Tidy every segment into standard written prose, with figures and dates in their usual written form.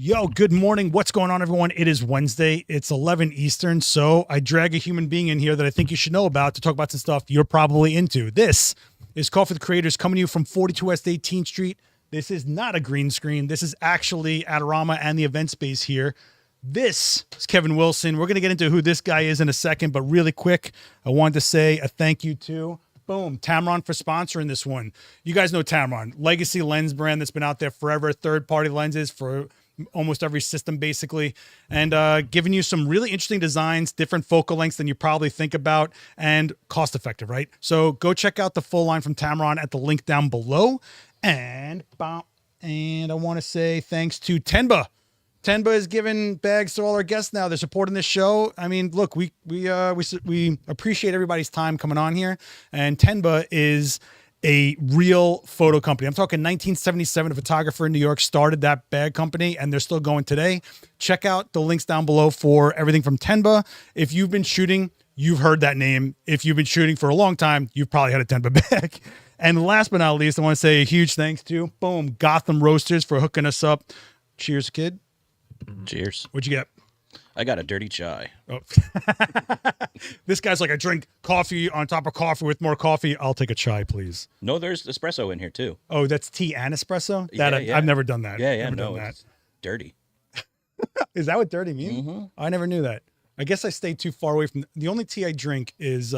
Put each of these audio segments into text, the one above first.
Yo, good morning. What's going on, everyone? It is Wednesday. It's 11 Eastern, so I drag a human being in here that I think you should know about to talk about some stuff you're probably into. This is Coffee with Creators coming to you from 42 West 18th Street. This is not a green screen. This is actually Adorama and the event space here. This is Kevin Wilson. We're going to get into who this guy is in a second, but really quick, I wanted to say a thank you to Tamron for sponsoring this one. You guys know Tamron, legacy lens brand that's been out there forever, third-party lenses for almost every system basically, and giving you some really interesting designs, different focal lengths than you probably think about, and cost effective, right? So go check out the full line from Tamron at the link down below. And I want to say thanks to Tenba. Tenba is giving bags to all our guests now. They're supporting this show. I mean, look, we appreciate everybody's time coming on here, and Tenba is a real photo company. I'm talking 1977, a photographer in New York started that bag company, and they're still going today. Check out the links down below for everything from Tenba. If you've been shooting, you've heard that name. If you've been shooting for a long time, you've probably had a Tenba bag. And last but not least, I want to say a huge thanks to, Gotham Roasters for hooking us up. Cheers, kid. Cheers. What'd you get? I got a dirty chai. Oh. This guy's like, I drink coffee on top of coffee with more coffee. I'll take a chai, please. No, there's espresso in here too. Oh, that's tea and espresso? Yeah, I've never done that. Yeah, never no, done that. it's dirty. Is that what dirty means? Mm-hmm. I never knew that. I guess I stay too far away from the only tea I drink is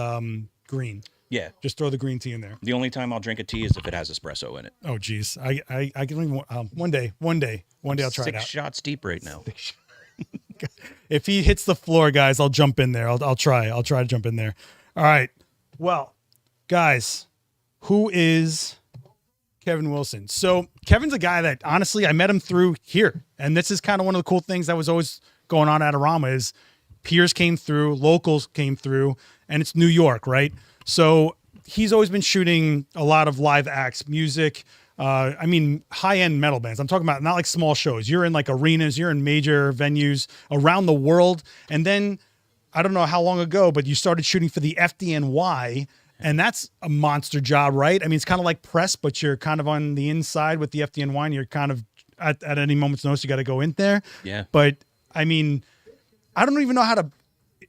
green. Yeah. Just throw the green tea in there. The only time I'll drink a tea is if it has espresso in it. Oh, geez. I can even one day I'll try it out. 6 shots deep right now. If he hits the floor, guys, I'll jump in there. I'll try to jump in there. All right. Well, guys, who is Kevin Wilson? So Kevin's a guy that honestly I met him through here, and this is kind of one of the cool things that was always going on at Adorama is peers came through, locals came through, and it's New York, right? So he's always been shooting a lot of live acts, music. I mean, high-end metal bands. I'm talking about not like small shows. You're in like arenas, you're in major venues around the world. And then I don't know how long ago, but you started shooting for the FDNY, and that's a monster job, right? I mean, it's kind of like press, but you're kind of on the inside with the FDNY, and you're kind of at any moment's notice, you got to go in there. Yeah. But I mean, I don't even know how to,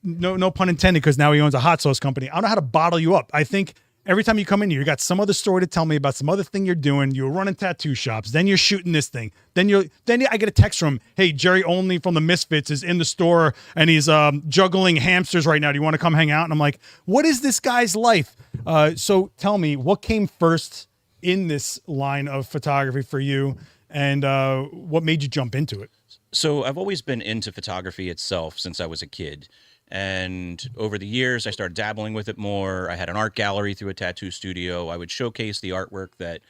no pun intended, because now he owns a hot sauce company. I don't know how to bottle you up. I think every time you come in here, you got some other story to tell me about some other thing you're doing. You're running tattoo shops. Then you're shooting this thing. Then I get a text from, hey, Jerry Only from the Misfits is in the store and he's juggling hamsters right now. Do you want to come hang out? And I'm like, what is this guy's life? So tell me, what came first in this line of photography for you, and what made you jump into it? So I've always been into photography itself since I was a kid. And over the years, I started dabbling with it more. I had an art gallery through a tattoo studio. I would showcase the artwork that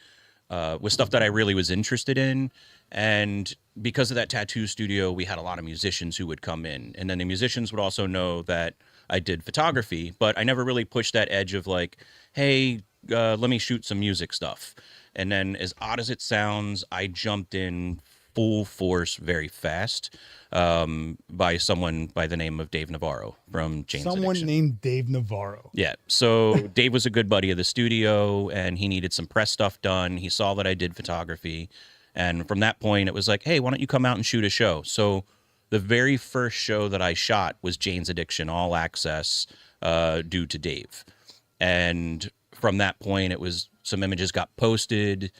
was stuff that I really was interested in. And because of that tattoo studio, we had a lot of musicians who would come in. And then the musicians would also know that I did photography, but I never really pushed that edge of like, hey, let me shoot some music stuff. And then as odd as it sounds, I jumped in full force very fast by someone by the name of Dave Navarro from Jane's Someone Addiction. named Dave Navarro. Yeah. So Dave was a good buddy of the studio, and he needed some press stuff done. He saw that I did photography. And from that point, it was like, hey, why don't you come out and shoot a show? So the very first show that I shot was Jane's Addiction, all access, due to Dave. And from that point, it was some images got posted.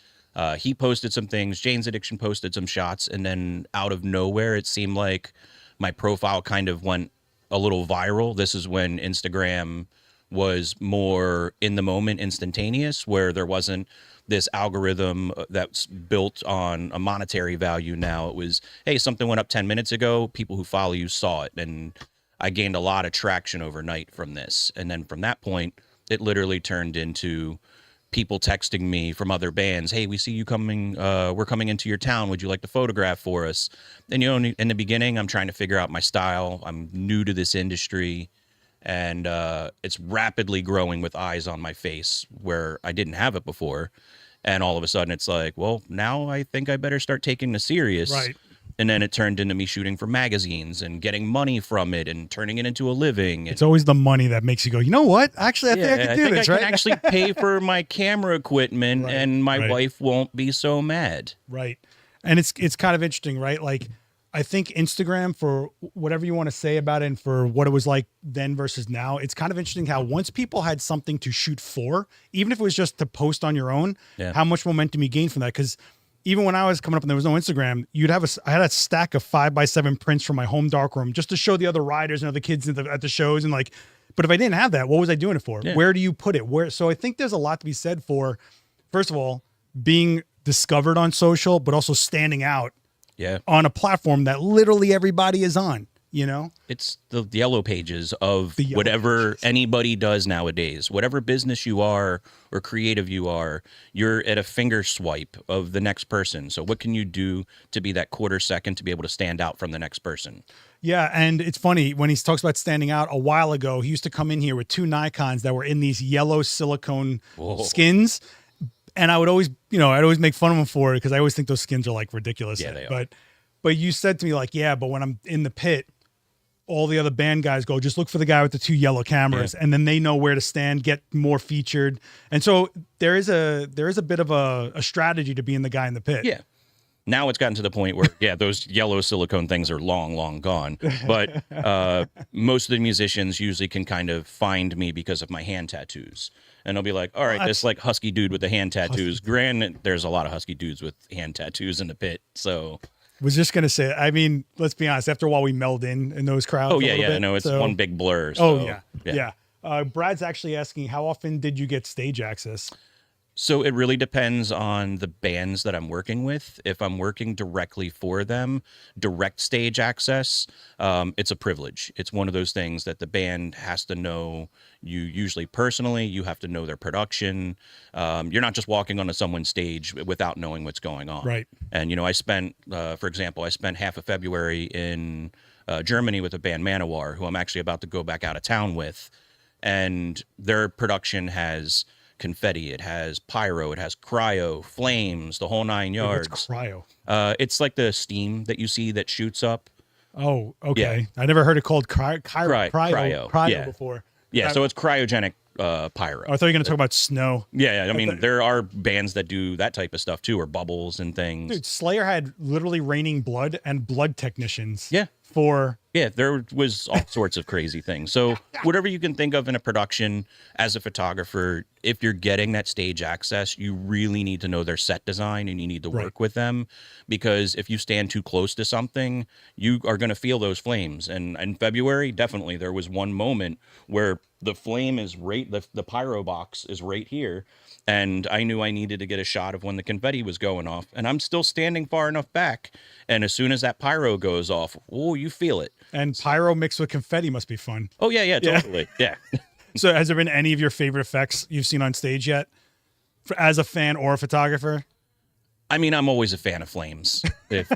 He posted some things. Jane's Addiction posted some shots. And then out of nowhere, it seemed like my profile kind of went a little viral. This is when Instagram was more in the moment, instantaneous, where there wasn't this algorithm that's built on a monetary value. Now it was, hey, something went up 10 minutes ago. People who follow you saw it. And I gained a lot of traction overnight from this. And then from that point, it literally turned into people texting me from other bands, hey, we see you coming, we're coming into your town, would you like to photograph for us? And you know, in the beginning, I'm trying to figure out my style. I'm new to this industry, and it's rapidly growing with eyes on my face where I didn't have it before. And all of a sudden it's like, well, now I think I better start taking this serious. Right. And then it turned into me shooting for magazines and getting money from it and turning it into a living. It's always the money that makes you go, you know what? Actually, I think I can do this, I right? can actually pay for my camera equipment, Right, and my right. wife won't be so mad. Right. And it's kind of interesting, right? Like I think Instagram, for whatever you want to say about it and for what it was like then versus now, it's kind of interesting how once people had something to shoot for, even if it was just to post on your own, how much momentum you gained from that. Because even when I was coming up and there was no Instagram, I had a stack of 5x7 prints from my home darkroom just to show the other riders and other kids at the shows. And like, but if I didn't have that, what was I doing it for? Yeah. Where do you put it? So I think there's a lot to be said for, first of all, being discovered on social, but also standing out on a platform that literally everybody is on, you know? It's the yellow pages of whatever anybody does nowadays. Whatever business you are or creative you are, you're at a finger swipe of the next person. So what can you do to be that quarter second to be able to stand out from the next person? Yeah, and it's funny, when he talks about standing out, a while ago, he used to come in here with 2 Nikons that were in these yellow silicone skins. And I would always, I'd always make fun of him for it because I always think those skins are like ridiculous. Yeah, they are. But you said to me like, yeah, but when I'm in the pit, all the other band guys go, just look for the guy with the 2 yellow cameras, and then they know where to stand, get more featured. And so there is a bit of a strategy to being the guy in the pit. Yeah. Now it's gotten to the point where, those yellow silicone things are long, long gone. But most of the musicians usually can kind of find me because of my hand tattoos. And they'll be like, all right, this like husky dude with the hand tattoos. Granted, there's a lot of husky dudes with hand tattoos in the pit. So was just going to say, I mean, let's be honest, after a while we meld in those crowds. Oh, yeah. No, it's one big blur. So, yeah. Brad's actually asking, how often did you get stage access? So it really depends on the bands that I'm working with. If I'm working directly for them, direct stage access, it's a privilege. It's one of those things that the band has to know you usually personally. You have to know their production. You're not just walking onto someone's stage without knowing what's going on. Right. And, I spent, for example, half of February in Germany with a band Manowar, who I'm actually about to go back out of town with. And their production has confetti, it has pyro, it has cryo, flames, the whole 9 yards. What's cryo? It's like the steam that you see that shoots up. Oh, okay. Yeah. I never heard it called cryo before. Yeah, so it's cryogenic pyro. Oh, I thought you were going to talk about snow. Yeah, I mean, there are bands that do that type of stuff too, or bubbles and things. Dude, Slayer had literally raining blood and blood technicians. Yeah. Yeah, there was all sorts of crazy things. So whatever you can think of in a production as a photographer, if you're getting that stage access, you really need to know their set design and you need to work with them, because if you stand too close to something, you are going to feel those flames. And in February, definitely there was one moment where the flame is the pyro box is right here. And I knew I needed to get a shot of when the confetti was going off. And I'm still standing far enough back. And as soon as that pyro goes off, you feel it. And pyro mixed with confetti must be fun. Oh, yeah, totally. Yeah. So has there been any of your favorite effects you've seen on stage yet? As a fan or a photographer? I mean, I'm always a fan of flames. If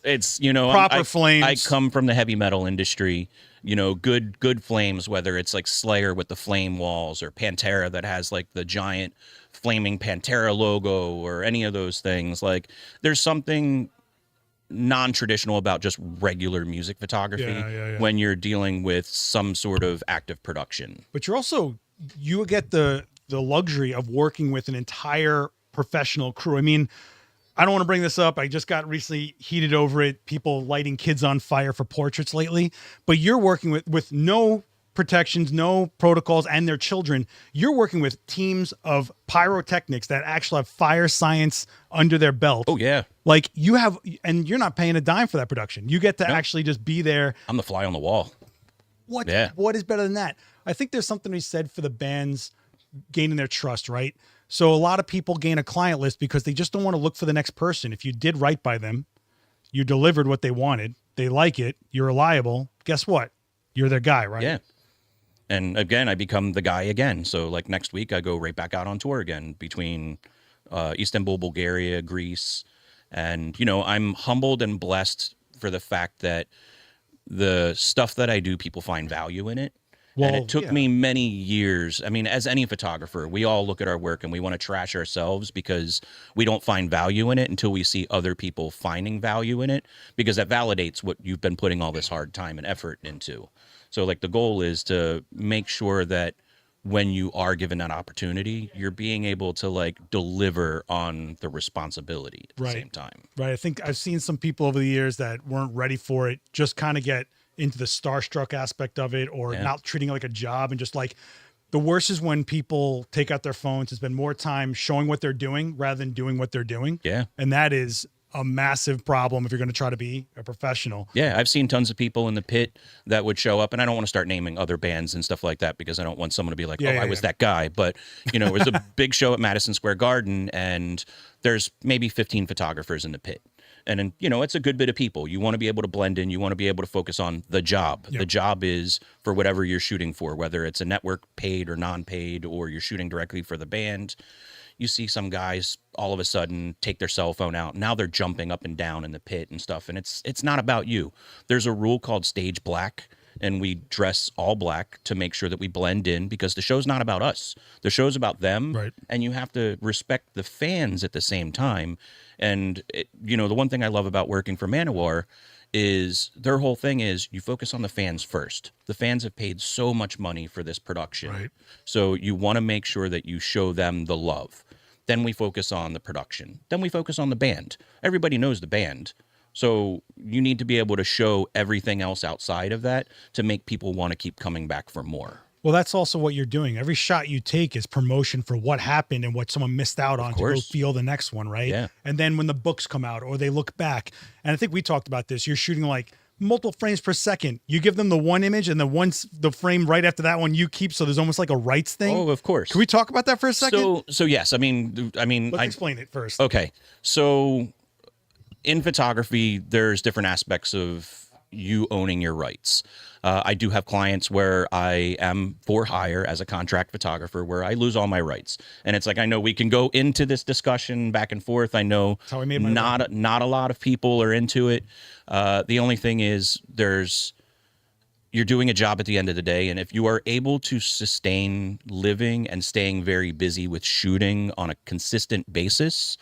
it's, proper flames. I come from the heavy metal industry. Good flames, whether it's like Slayer with the flame walls or Pantera that has like the giant flaming Pantera logo or any of those things. Like there's something non-traditional about just regular music photography when you're dealing with some sort of active production. But you get the luxury of working with an entire professional crew. I mean, I don't want to bring this up. I just got recently heated over it. People lighting kids on fire for portraits lately. But you're working with no protections, no protocols, and their children. You're working with teams of pyrotechnics that actually have fire science under their belt. Oh, yeah. Like and you're not paying a dime for that production. You get to actually just be there. I'm the fly on the wall. What is better than that? I think there's something to be said for the bands gaining their trust, right? So a lot of people gain a client list because they just don't want to look for the next person. If you did right by them, you delivered what they wanted, they like it, you're reliable, guess what? You're their guy, right? Yeah. And again, I become the guy again. So like next week, I go right back out on tour again between Istanbul, Bulgaria, Greece. And, I'm humbled and blessed for the fact that the stuff that I do, people find value in it. Well, and it took me many years. I mean, as any photographer, we all look at our work and we want to trash ourselves because we don't find value in it until we see other people finding value in it, because that validates what you've been putting all this hard time and effort into. So like the goal is to make sure that when you are given that opportunity, you're being able to like deliver on the responsibility at the same time. Right. I think I've seen some people over the years that weren't ready for it, just kind of get into the starstruck aspect of it, or not treating it like a job, and just like, the worst is when people take out their phones and spend more time showing what they're doing rather than doing what they're doing. Yeah. And that is a massive problem if you're going to try to be a professional. Yeah, I've seen tons of people in the pit that would show up, and I don't want to start naming other bands and stuff like that because I don't want someone to be like, I was that guy. But, you know, it was a big show at Madison Square Garden, and there's maybe 15 photographers in the pit. And then, you know, it's a good bit of people. You want to be able to blend in. You want to be able to focus on the job. Yep. The job is for whatever you're shooting for, whether it's a network paid or non-paid, or you're shooting directly for the band. You see some guys all of a sudden take their cell phone out. Now they're jumping up and down in the pit and stuff. And it's not about you. There's a rule called stage black, and we dress all black to make sure that we blend in, because the show's not about us. The show's about them. Right. And you have to respect the fans at the same time. And, you know, the one thing I love about working for Manowar is their whole thing is you focus on the fans first. The fans have paid so much money for this production. Right. So you want to make sure that you show them the love. Then we focus on the production. Then we focus on the band. Everybody knows the band. So you need to be able to show everything else outside of that to make people want to keep coming back for more. Well, that's also what you're doing. Every shot you take is promotion for what happened and what someone missed out on to go feel the next one, right? Yeah. And then when the books come out or they look back, and I think we talked about this, you're shooting like multiple frames per second. You give them the one image, and the frame right after that one you keep, so there's almost like a rights thing. Oh, of course. Can we talk about that for a second? So yes, I mean, let's explain it first. Okay. So in photography, there's different aspects of you owning your rights. I do have clients where I am for hire as a contract photographer where I lose all my rights. And it's like, I know we can go into this discussion back and forth. I know not a lot of people are into it. The only thing is you're doing a job at the end of the day. And if you are able to sustain living and staying very busy with shooting on a consistent basis,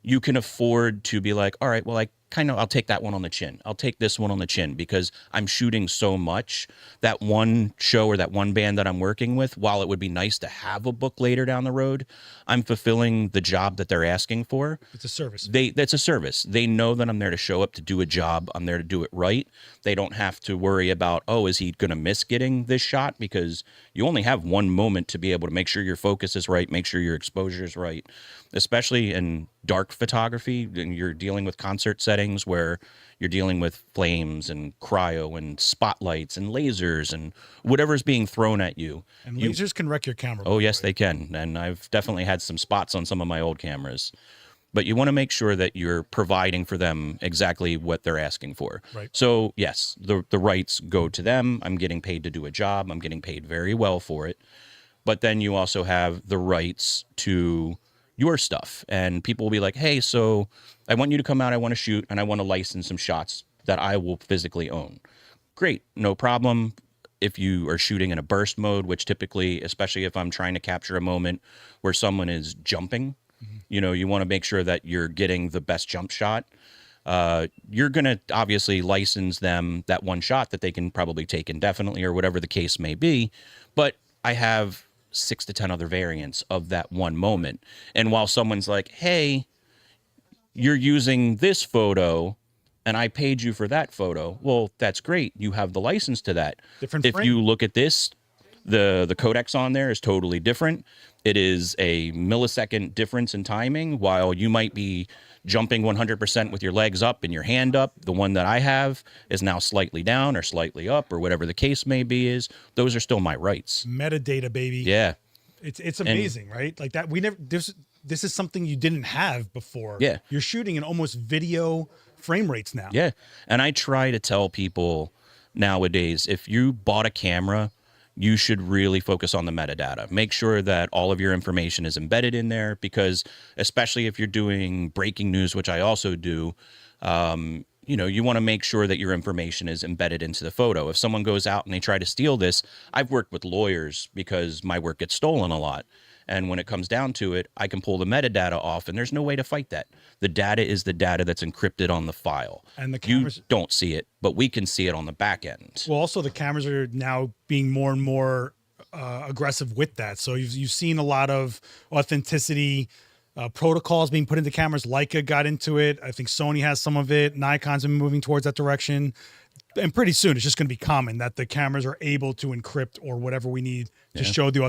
you can afford to be like, all right, well, I'll take that one on the chin. I'll take this one on the chin because I'm shooting so much. That one show or that one band that I'm working with, while it would be nice to have a book later down the road, I'm fulfilling the job that they're asking for. It's a service. That's a service. They know that I'm there to show up to do a job. I'm there to do it right. They don't have to worry about, is he going to miss getting this shot? Because you only have one moment to be able to make sure your focus is right, make sure your exposure is right, especially in dark photography. And you're dealing with concert settings where you're dealing with flames and cryo and spotlights and lasers and whatever's being thrown at you. And lasers can wreck your camera. Oh, yes, they can. And I've definitely had some spots on some of my old cameras. But you want to make sure that you're providing for them exactly what they're asking for. Right. So, yes, the rights go to them. I'm getting paid to do a job. I'm getting paid very well for it. But then you also have the rights to your stuff. And people will be like, hey, so I want you to come out, I want to shoot, and I want to license some shots that I will physically own. Great, no problem. If you are shooting in a burst mode, which typically, especially if I'm trying to capture a moment where someone is jumping, you want to make sure that you're getting the best jump shot. You're going to obviously license them that one shot that they can probably take indefinitely or whatever the case may be. But I have 6 to 10 other variants of that one moment. And while someone's like, hey, you're using this photo and I paid you for that photo. Well, that's great. You have the license to that. Different if frame. You look at this, the codecs on there is totally different. It is a millisecond difference in timing. While you might be jumping 100% with your legs up and your hand up, the one that I have is now slightly down or slightly up or whatever the case may be is. Those are still my rights. Metadata, baby. Yeah. It's amazing, right? Like that. This is something you didn't have before. Yeah. You're shooting in almost video frame rates now. Yeah. And I try to tell people nowadays, if you bought a camera, you should really focus on the metadata. Make sure that all of your information is embedded in there because especially if you're doing breaking news, which I also do, you want to make sure that your information is embedded into the photo. If someone goes out and they try to steal this, I've worked with lawyers because my work gets stolen a lot. And when it comes down to it, I can pull the metadata off and there's no way to fight that. The data is the data that's encrypted on the file. And the cameras, you don't see it, but we can see it on the back end. Well, also the cameras are now being more and more aggressive with that. So you've seen a lot of authenticity protocols being put into cameras. Leica got into it. I think Sony has some of it. Nikon's been moving towards that direction. And pretty soon it's just going to be common that the cameras are able to encrypt or whatever we need to show the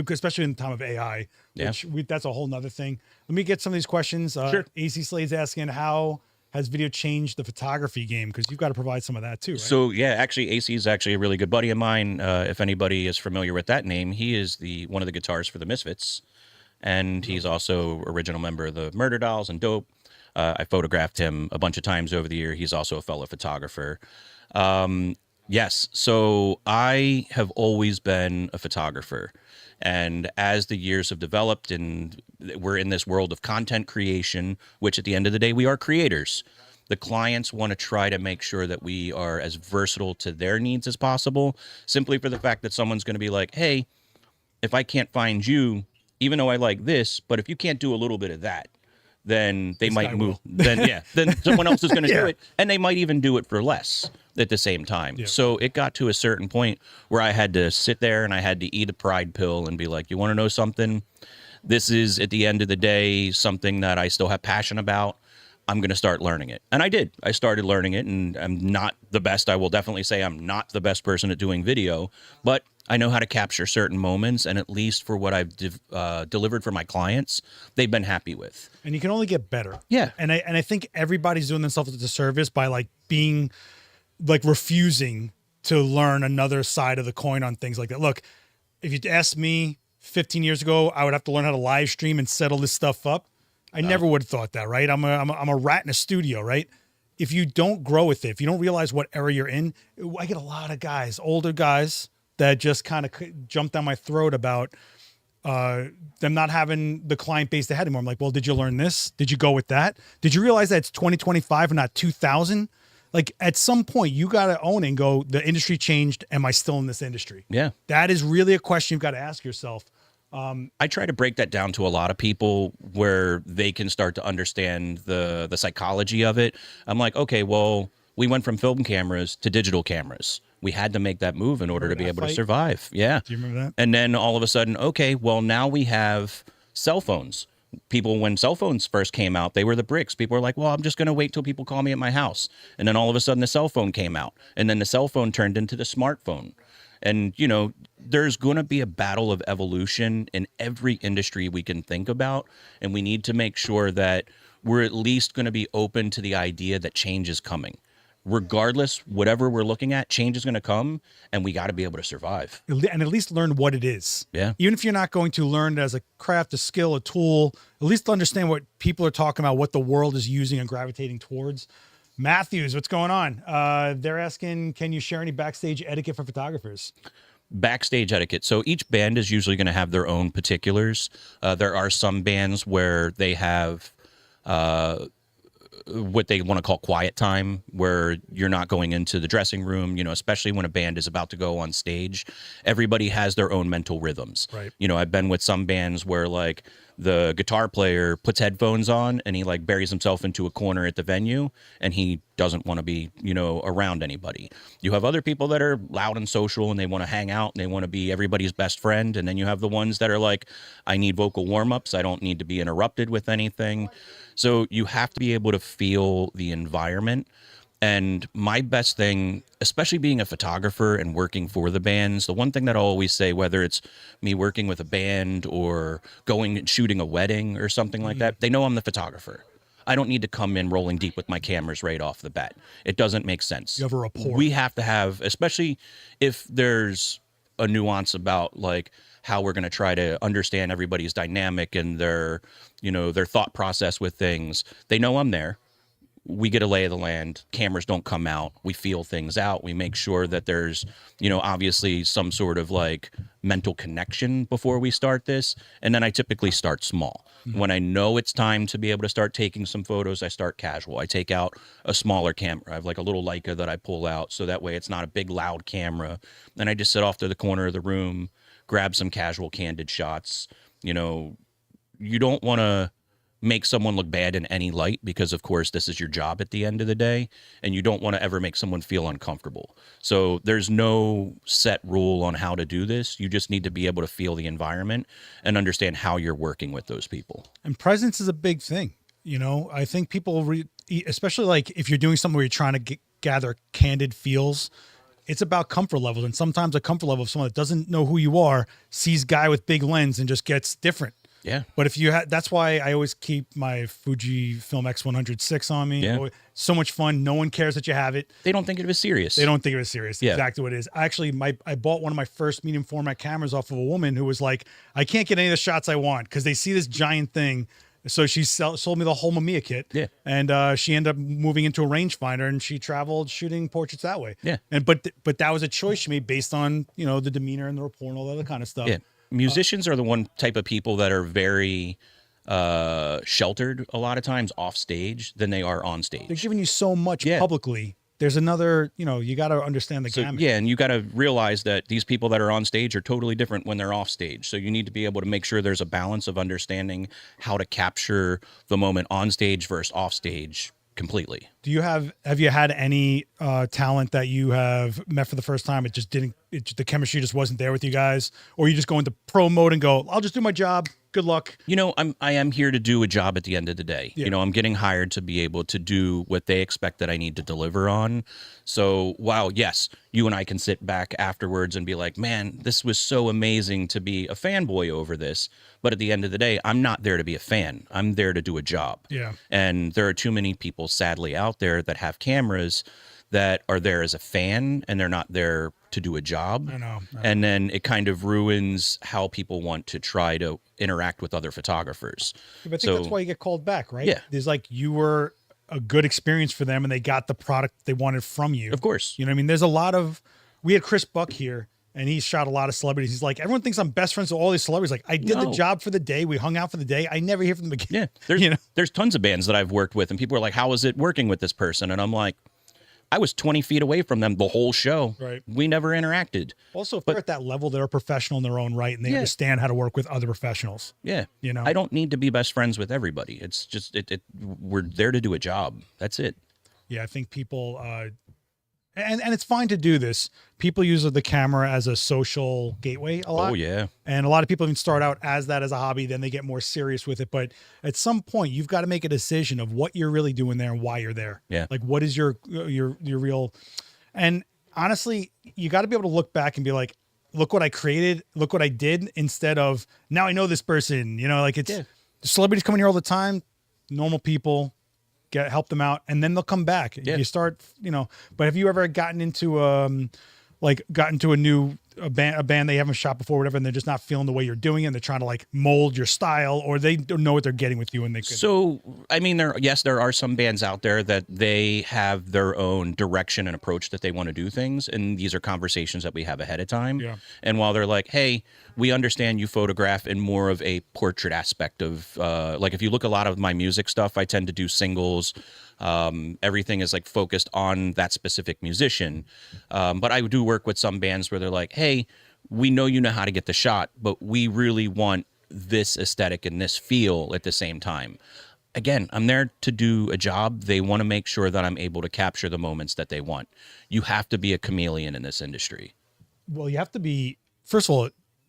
especially in the time of AI, which that's a whole nother thing. Let me get some of these questions. Sure. AC Slade's asking, how has video changed the photography game? Because you've got to provide some of that too, right? So yeah, actually AC is actually a really good buddy of mine. If anybody is familiar with that name, he is one of the guitarists for the Misfits. And he's also original member of the Murder Dolls and Dope. I photographed him a bunch of times over the year. He's also a fellow photographer. Yes, so I have always been a photographer. And as the years have developed and we're in this world of content creation, which at the end of the day, we are creators. The clients want to try to make sure that we are as versatile to their needs as possible, simply for the fact that someone's going to be like, hey, if I can't find you, even though I like this, but if you can't do a little bit of that, then they might move. Then someone else is going to do it, and they might even do it for less at the same time. Yeah. So it got to a certain point where I had to sit there and I had to eat a pride pill and be like, you want to know something? This is, at the end of the day, something that I still have passion about. I'm going to start learning it. And I did. I started learning it, and I'm not the best. I will definitely say I'm not the best person at doing video, but I know how to capture certain moments, and at least for what I've delivered for my clients, they've been happy with. And you can only get better. Yeah. And I think everybody's doing themselves a disservice by refusing to learn another side of the coin on things like that. Look, if you'd asked me 15 years ago, I would have to learn how to live stream and settle this stuff up. I never would have thought that, right? I'm a rat in a studio, right? If you don't grow with it, if you don't realize what era you're in, I get a lot of guys, older guys, that just kind of jump down my throat about them not having the client base they had anymore. I'm like, well, did you learn this? Did you go with that? Did you realize that it's 2025 and not 2000? Like, at some point, you got to own it and go, the industry changed. Am I still in this industry? Yeah. That is really a question you've got to ask yourself. I try to break that down to a lot of people where they can start to understand the psychology of it. I'm like, okay, well, we went from film cameras to digital cameras. We had to make that move in order to be able to survive. Yeah. Do you remember that? And then all of a sudden, okay, well, now we have cell phones. People, when cell phones first came out, they were the bricks. People were like, well, I'm just going to wait till people call me at my house. And then all of a sudden the cell phone came out. And then the cell phone turned into the smartphone. And, you know, there's going to be a battle of evolution in every industry we can think about. And we need to make sure that we're at least going to be open to the idea that change is coming. Regardless, whatever we're looking at, change is going to come, and we got to be able to survive. And at least learn what it is. Yeah. Even if you're not going to learn it as a craft, a skill, a tool, at least understand what people are talking about, what the world is using and gravitating towards. Matthews, what's going on? They're asking, can you share any backstage etiquette for photographers? Backstage etiquette. So each band is usually going to have their own particulars. There are some bands where they have what they want to call quiet time, where you're not going into the dressing room, you know, especially when a band is about to go on stage. Everybody has their own mental rhythms. Right. You know, I've been with some bands where like the guitar player puts headphones on and he like buries himself into a corner at the venue and he doesn't want to be, you know, around anybody. You have other people that are loud and social and they want to hang out and they want to be everybody's best friend. And then you have the ones that are like, I need vocal warm-ups. I don't need to be interrupted with anything. So you have to be able to feel the environment. And my best thing, especially being a photographer and working for the bands, the one thing that I always say, whether it's me working with a band or going and shooting a wedding or something like that, they know I'm the photographer. I don't need to come in rolling deep with my cameras right off the bat. It doesn't make sense. You have a rapport. We have to have, especially if there's a nuance about like how we're going to try to understand everybody's dynamic and their, you know, their thought process with things. They know I'm there. We get a lay of the land. Cameras don't come out. We feel things out. We make sure that there's, you know, obviously some sort of like mental connection before we start this. And then I typically start small. Mm-hmm. When I know it's time to be able to start taking some photos, I start casual. I take out a smaller camera. I have like a little Leica that I pull out so that way it's not a big loud camera. And I just sit off to the corner of the room, grab some casual candid shots. You know, you don't want to make someone look bad in any light, because of course this is your job at the end of the day, and you don't want to ever make someone feel uncomfortable. So there's no set rule on how to do this. You just need to be able to feel the environment and understand how you're working with those people. And presence is a big thing. I think people, especially like if you're doing something where you're trying to gather candid feels, it's about comfort levels. And sometimes a comfort level of someone that doesn't know who you are sees guy with big lens and just gets different. Yeah. But if you that's why I always keep my Fujifilm X106 on me. Yeah. So much fun. No one cares that you have it. They don't think it was serious. They don't think it was serious. Yeah. Exactly what it is. Actually, I bought one of my first medium format cameras off of a woman who was like, I can't get any of the shots I want because they see this giant thing. So she sold me the whole Mamiya kit. Yeah. And she ended up moving into a rangefinder, and she traveled shooting portraits that way. Yeah. And but that was a choice she made based on, the demeanor and the rapport and all that other kind of stuff. Yeah. Musicians are the one type of people that are very sheltered a lot of times off stage than they are on stage. They're giving you so much publicly. There's another, you got to understand the gamut. Yeah, and you got to realize that these people that are on stage are totally different when they're off stage. So you need to be able to make sure there's a balance of understanding how to capture the moment on stage versus off stage completely. Have you had any talent that you have met for the first time? The chemistry just wasn't there with you guys, or you just go into pro mode and go, I'll just do my job. Good luck. I am here to do a job at the end of the day. Yeah. I'm getting hired to be able to do what they expect that I need to deliver on. So while, yes, you and I can sit back afterwards and be like, man, this was so amazing to be a fanboy over this. But at the end of the day, I'm not there to be a fan. I'm there to do a job. Yeah. And there are too many people, sadly, out there that have cameras that are there as a fan, and they're not there to do a job. I know. And then it kind of ruins how people want to try to interact with other photographers. But I think that's why you get called back, right? Yeah. There's like, you were a good experience for them and they got the product they wanted from you. Of course. You know what I mean? There's a lot of, we had Chris Buck here and he shot a lot of celebrities. He's like, everyone thinks I'm best friends with all these celebrities. Like, I did the job for the day. We hung out for the day. I never hear from them again. Yeah. There's tons of bands that I've worked with and people are like, how was it working with this person? And I'm like, I was 20 feet away from them the whole show. Right. We never interacted. Also, if they're at that level, they're a professional in their own right, and they understand how to work with other professionals. Yeah. I don't need to be best friends with everybody. It's just, we're there to do a job. That's it. Yeah, I think people, and it's fine to do this. People use the camera as a social gateway a lot. Oh, yeah. And a lot of people even start out as that as a hobby, then they get more serious with it. But at some point, you've got to make a decision of what you're really doing there and why you're there. Yeah. Like, what is your real, and honestly, you got to be able to look back and be like, look what I created, look what I did, instead of, now I know this person, like it's celebrities coming here all the time, normal people, help them out, and then they'll come back. Yeah. You start, but have you ever gotten into a new band they haven't shot before, whatever, and they're just not feeling the way you're doing it, and they're trying to like mold your style, or they don't know what they're getting with you, and they could. So, I mean, there are some bands out there that they have their own direction and approach that they want to do things, and these are conversations that we have ahead of time. Yeah. And while they're like, hey, we understand you photograph in more of a portrait aspect of, like if you look a lot of my music stuff, I tend to do singles. Everything is like focused on that specific musician. But I do work with some bands where they're like, hey, we know you know how to get the shot, but we really want this aesthetic and this feel at the same time. Again, I'm there to do a job. They want to make sure that I'm able to capture the moments that they want. You have to be a chameleon in this industry. Well, you have to be, first of all,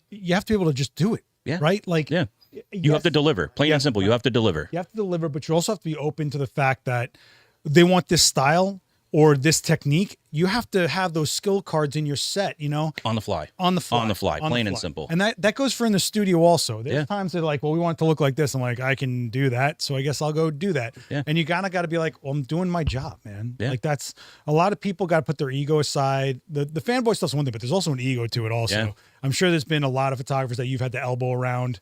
you have to be able to just do it. Yeah. Right? Like, yeah. You have to deliver. Plain and simple. You have to deliver. You have to deliver, but you also have to be open to the fact that they want this style or this technique. You have to have those skill cards in your set, On the fly. Plain and simple. And that goes for in the studio also. There's times they're like, well, we want it to look like this. I'm like, I can do that, so I guess I'll go do that. Yeah. And you kind of got to be like, well, I'm doing my job, man. Yeah. Like, that's a lot of people got to put their ego aside. The fanboy stuff's one thing, but there's also an ego to it also. Yeah. I'm sure there's been a lot of photographers that you've had to elbow around.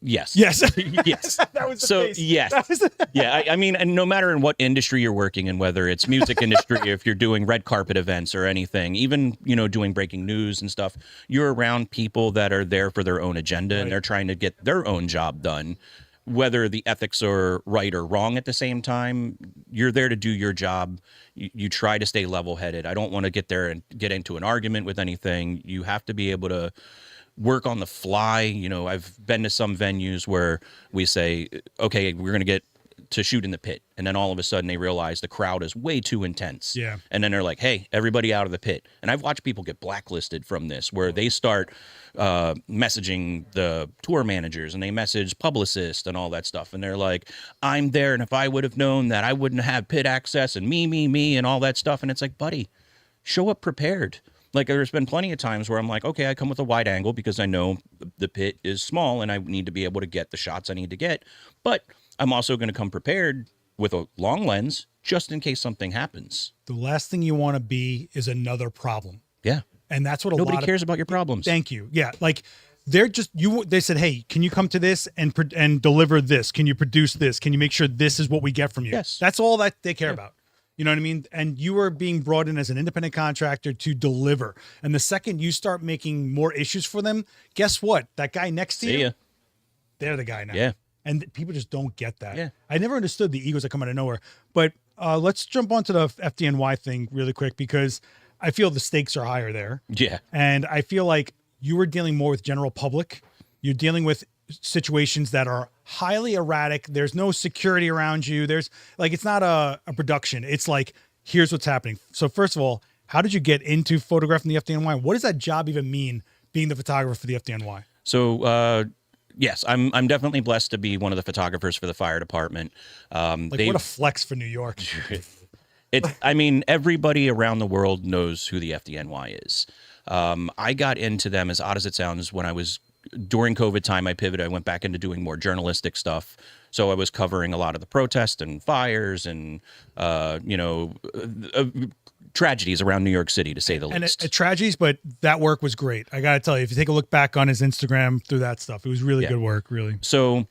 Yes. Yes. Yes. That was the so face. yes. Yeah. I mean, and no matter in what industry you're working in, whether it's music industry, if you're doing red carpet events or anything, even, doing breaking news and stuff, you're around people that are there for their own agenda and they're trying to get their own job done. Whether the ethics are right or wrong at the same time, you're there to do your job. You try to stay level-headed. I don't want to get there and get into an argument with anything. You have to be able to work on the fly. You know, I've been to some venues where we say, okay, we're going to get to shoot in the pit. And then all of a sudden they realize the crowd is way too intense. Yeah. And then they're like, hey, everybody out of the pit. And I've watched people get blacklisted from this, where they start messaging the tour managers and they message publicists and all that stuff. And they're like, I'm there. And if I would have known that, I wouldn't have pit access and me, and all that stuff. And it's like, buddy, show up prepared. Like, there's been plenty of times where I'm like, okay, I come with a wide angle because I know the pit is small and I need to be able to get the shots I need to get. But I'm also going to come prepared with a long lens just in case something happens. The last thing you want to be is another problem. Yeah. And that's what Nobody cares about your problems. Thank you. Yeah. Like, they said, hey, can you come to this and deliver this? Can you produce this? Can you make sure this is what we get from you? Yes. That's all that they care about. You know what I mean? And you are being brought in as an independent contractor to deliver. And the second you start making more issues for them, guess what? That guy next to you, they're the guy now. Yeah. And people just don't get that. Yeah. I never understood the egos that come out of nowhere. But let's jump onto the FDNY thing really quick, because I feel the stakes are higher there. Yeah. And I feel like you were dealing more with general public. You're dealing with situations that are highly erratic. There's no security around you. There's like, it's not a production. It's like, here's what's happening. So first of all, how did you get into photographing the FDNY? What does that job even mean, being the photographer for the FDNY? So, yes, I'm definitely blessed to be one of the photographers for the fire department. What a flex for New York. I mean, everybody around the world knows who the FDNY is. I got into them, as odd as it sounds, when I was during COVID time. I pivoted. I went back into doing more journalistic stuff. So I was covering a lot of the protests and fires and, tragedies around New York City, to say the least. And tragedies, but that work was great. I got to tell you, if you take a look back on his Instagram through that stuff, it was really good work, really. So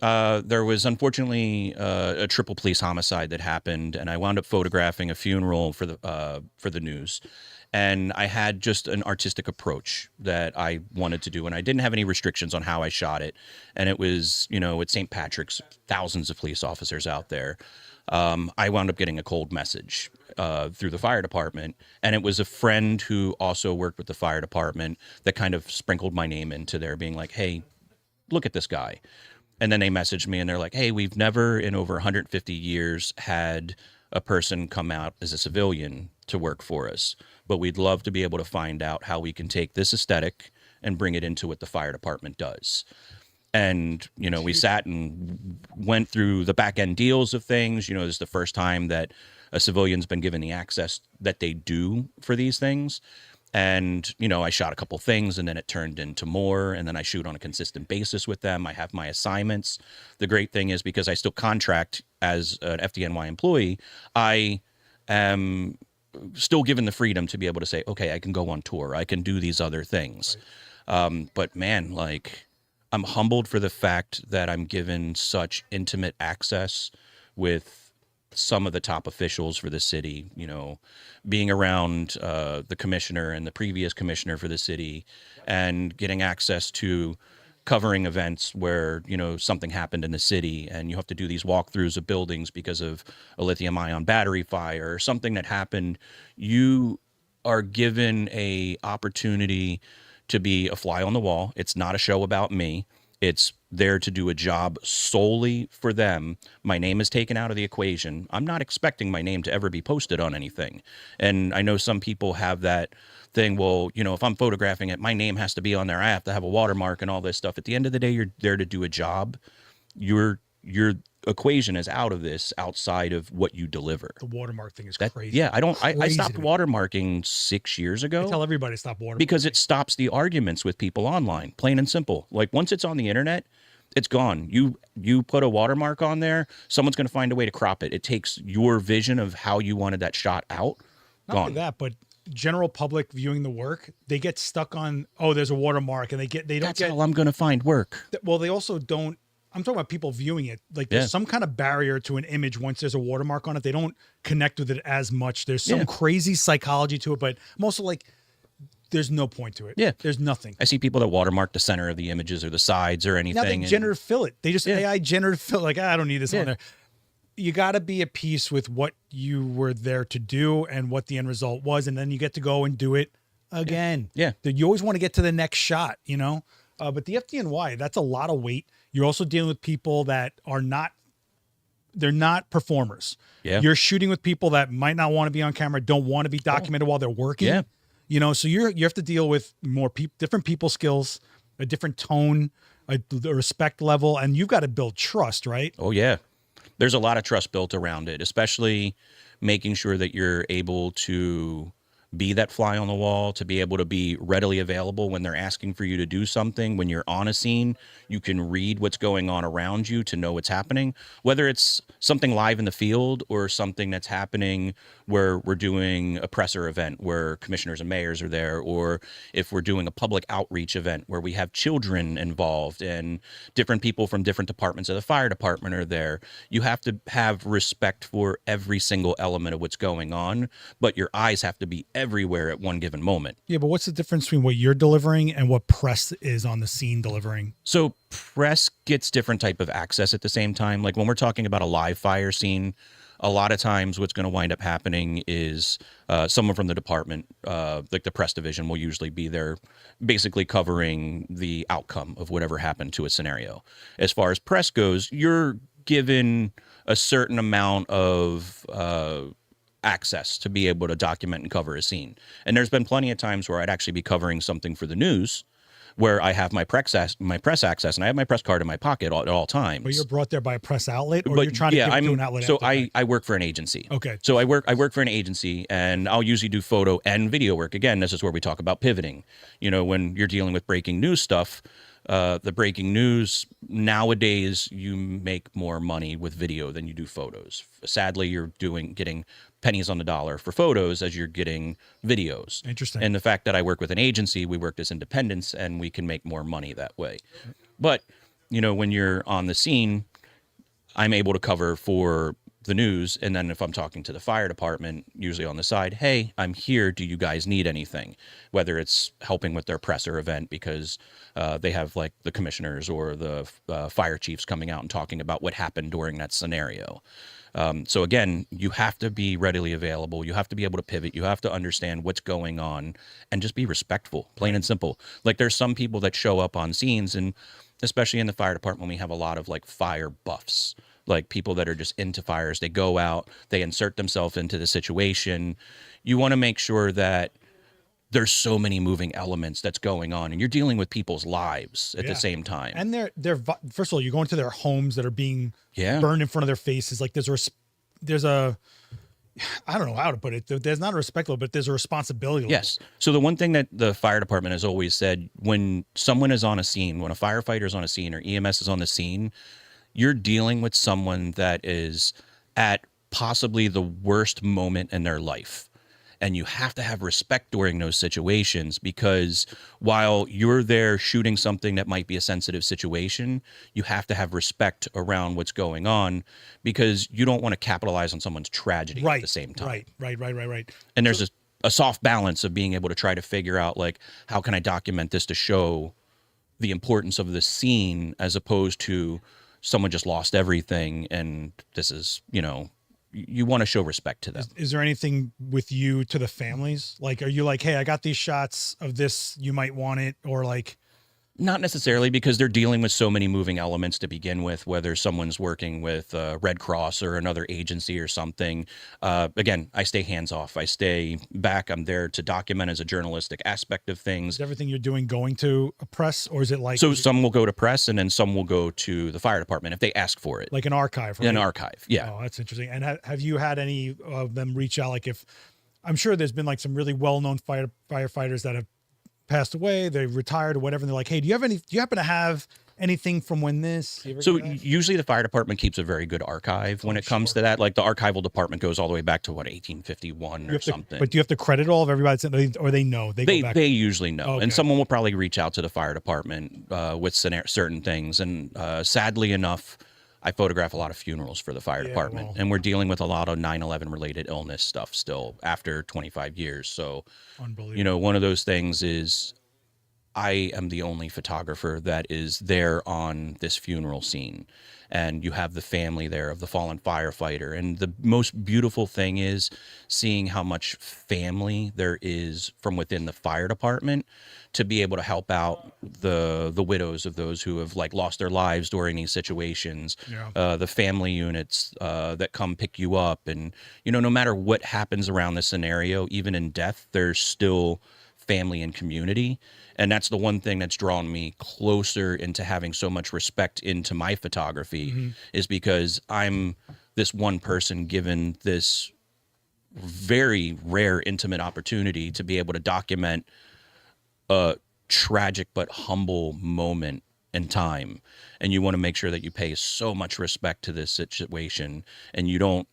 there was unfortunately a triple police homicide that happened, and I wound up photographing a funeral for the news. And I had just an artistic approach that I wanted to do, and I didn't have any restrictions on how I shot it. And it was, at St. Patrick's, thousands of police officers out there. I wound up getting a cold message through the fire department, and it was a friend who also worked with the fire department that kind of sprinkled my name into there, being like, hey, look at this guy. And then they messaged me and they're like, hey, we've never in over 150 years had a person come out as a civilian to work for us, but we'd love to be able to find out how we can take this aesthetic and bring it into what the fire department does. And, we sat and went through the back end deals of things. This is the first time that a civilian's been given the access that they do for these things. And, I shot a couple things and then it turned into more. And then I shoot on a consistent basis with them. I have my assignments. The great thing is, because I still contract as an FDNY employee, I am still given the freedom to be able to say, okay, I can go on tour. I can do these other things. Right. But man, I'm humbled for the fact that I'm given such intimate access with some of the top officials for the city, being around the commissioner and the previous commissioner for the city, and getting access to covering events where, something happened in the city and you have to do these walkthroughs of buildings because of a lithium ion battery fire or something that happened. You are given a opportunity to be a fly on the wall. It's not a show about me. It's there to do a job solely for them. My name is taken out of the equation. I'm not expecting my name to ever be posted on anything. And I know some people have that thing, well, if I'm photographing it, my name has to be on there. I have to have a watermark and all this stuff. At the end of the day, you're there to do a job. Your equation is out of this, outside of what you deliver. The watermark thing is crazy. Yeah, I stopped watermarking 6 years ago. I tell everybody to stop watermarking. Because it stops the arguments with people online, plain and simple. Like, once it's on the internet, it's gone. You put a watermark on there, someone's going to find a way to crop it. It takes your vision of how you wanted that shot out. Not gone. only that, but general public viewing the work, they get stuck on, there's a watermark, and That's how I'm going to find work. Well, they also don't. I'm talking about people viewing it. Like, there's some kind of barrier to an image once there's a watermark on it. They don't connect with it as much. There's some crazy psychology to it, but I'm also like, there's no point to it. Yeah. There's nothing. I see people that watermark the center of the images or the sides or anything. Now they generative fill it. They just AI generative fill. Like, I don't need this on there. You got to be at peace with what you were there to do and what the end result was. And then you get to go and do it again. Yeah. You always want to get to the next shot, you know? But the FDNY, that's a lot of weight. You're also dealing with people that are not, they're not performers. Yeah. You're shooting with people that might not want to be on camera, don't want to be documented while they're working. Yeah. You know, so you have to deal with more different people skills, a different tone, a respect level, and you've got to build trust, right? Oh, yeah. There's a lot of trust built around it, especially making sure that you're able to be that fly on the wall, to be able to be readily available when they're asking for you to do something. When you're on a scene, you can read what's going on around you to know what's happening, whether it's something live in the field or something that's happening where we're doing a presser event where commissioners and mayors are there, or if we're doing a public outreach event where we have children involved and different people from different departments of the fire department are there. You have to have respect for every single element of what's going on, but your eyes have to be everywhere at one given moment. Yeah, but what's the difference between what you're delivering and what press is on the scene delivering? So press gets different type of access at the same time. Like when we're talking about a live fire scene, a lot of times what's going to wind up happening is someone from the department, like the press division, will usually be there basically covering the outcome of whatever happened to a scenario. As far as press goes, you're given a certain amount of access to be able to document and cover a scene. And there's been plenty of times where I'd actually be covering something for the news where I have my press access and I have my press card in my pocket at all times. But you're brought there by a press outlet, or you're trying to give it to an outlet? So I work for an agency. Okay. So I work for an agency, and I'll usually do photo and video work. Again, this is where we talk about pivoting. You know, when you're dealing with breaking news stuff, the breaking news nowadays, you make more money with video than you do photos. Sadly, you're getting pennies on the dollar for photos as you're getting videos. Interesting. And the fact that I work with an agency, we work as independents, and we can make more money that way. But, you know, when you're on the scene, I'm able to cover for the news. And then if I'm talking to the fire department, usually on the side, hey, I'm here. Do you guys need anything? Whether it's helping with their presser event because they have like the commissioners or the fire chiefs coming out and talking about what happened during that scenario. So again, you have to be readily available. You have to be able to pivot. You have to understand what's going on and just be respectful, plain and simple. Like there's some people that show up on scenes, and especially in the fire department, we have a lot of like fire buffs, like people that are just into fires. They go out, they insert themselves into the situation. You want to make sure that there's so many moving elements that's going on, and you're dealing with people's lives at the same time. And they're first of all, you're going to their homes that are being burned in front of their faces. Like there's a I don't know how to put it. There's not a respect level, but there's a responsibility level. Yes. So the one thing that the fire department has always said, when someone is on a scene, when a firefighter is on a scene or EMS is on the scene, you're dealing with someone that is at possibly the worst moment in their life. And you have to have respect during those situations, because while you're there shooting something that might be a sensitive situation, you have to have respect around what's going on, because you don't want to capitalize on someone's tragedy at the same time. Right. And there's a soft balance of being able to try to figure out, like, how can I document this to show the importance of the scene, as opposed to someone just lost everything and this is, you know, you want to show respect to them. Is there anything with you to the families? Like, are you like, hey, I got these shots of this, you might want it? Or like, not necessarily, because they're dealing with so many moving elements to begin with, whether someone's working with Red Cross or another agency or something. Again, I stay hands off. I stay back. I'm there to document as a journalistic aspect of things. Is everything you're doing going to a press, or is it like... So some will go to press, and then some will go to the fire department if they ask for it. Like an archive, right? An archive, yeah. Oh, that's interesting. And have you had any of them reach out? Like, if... I'm sure there's been like some really well-known firefighters that have passed away, they retired or whatever, and they're like, hey, do you happen to have anything from when this? So usually the fire department keeps a very good archive when it comes to that. Like the archival department goes all the way back to 1851 or something. But do you have to credit all of everybody, or they know? They usually know. Okay. And someone will probably reach out to the fire department with certain things. And sadly enough, I photograph a lot of funerals for the fire department, and we're dealing with a lot of 9/11 related illness stuff still after 25 years. So, unbelievable. You know, one of those things is I am the only photographer that is there on this funeral scene. And you have the family there of the fallen firefighter. And the most beautiful thing is seeing how much family there is from within the fire department to be able to help out the widows of those who have like lost their lives during these situations. Yeah. The family units that come pick you up. And, you know, no matter what happens around the scenario, even in death, there's still family and community. And that's the one thing that's drawn me closer into having so much respect into my photography is because I'm this one person given this very rare, intimate opportunity to be able to document a tragic but humble moment in time. And you want to make sure that you pay so much respect to this situation and you don't,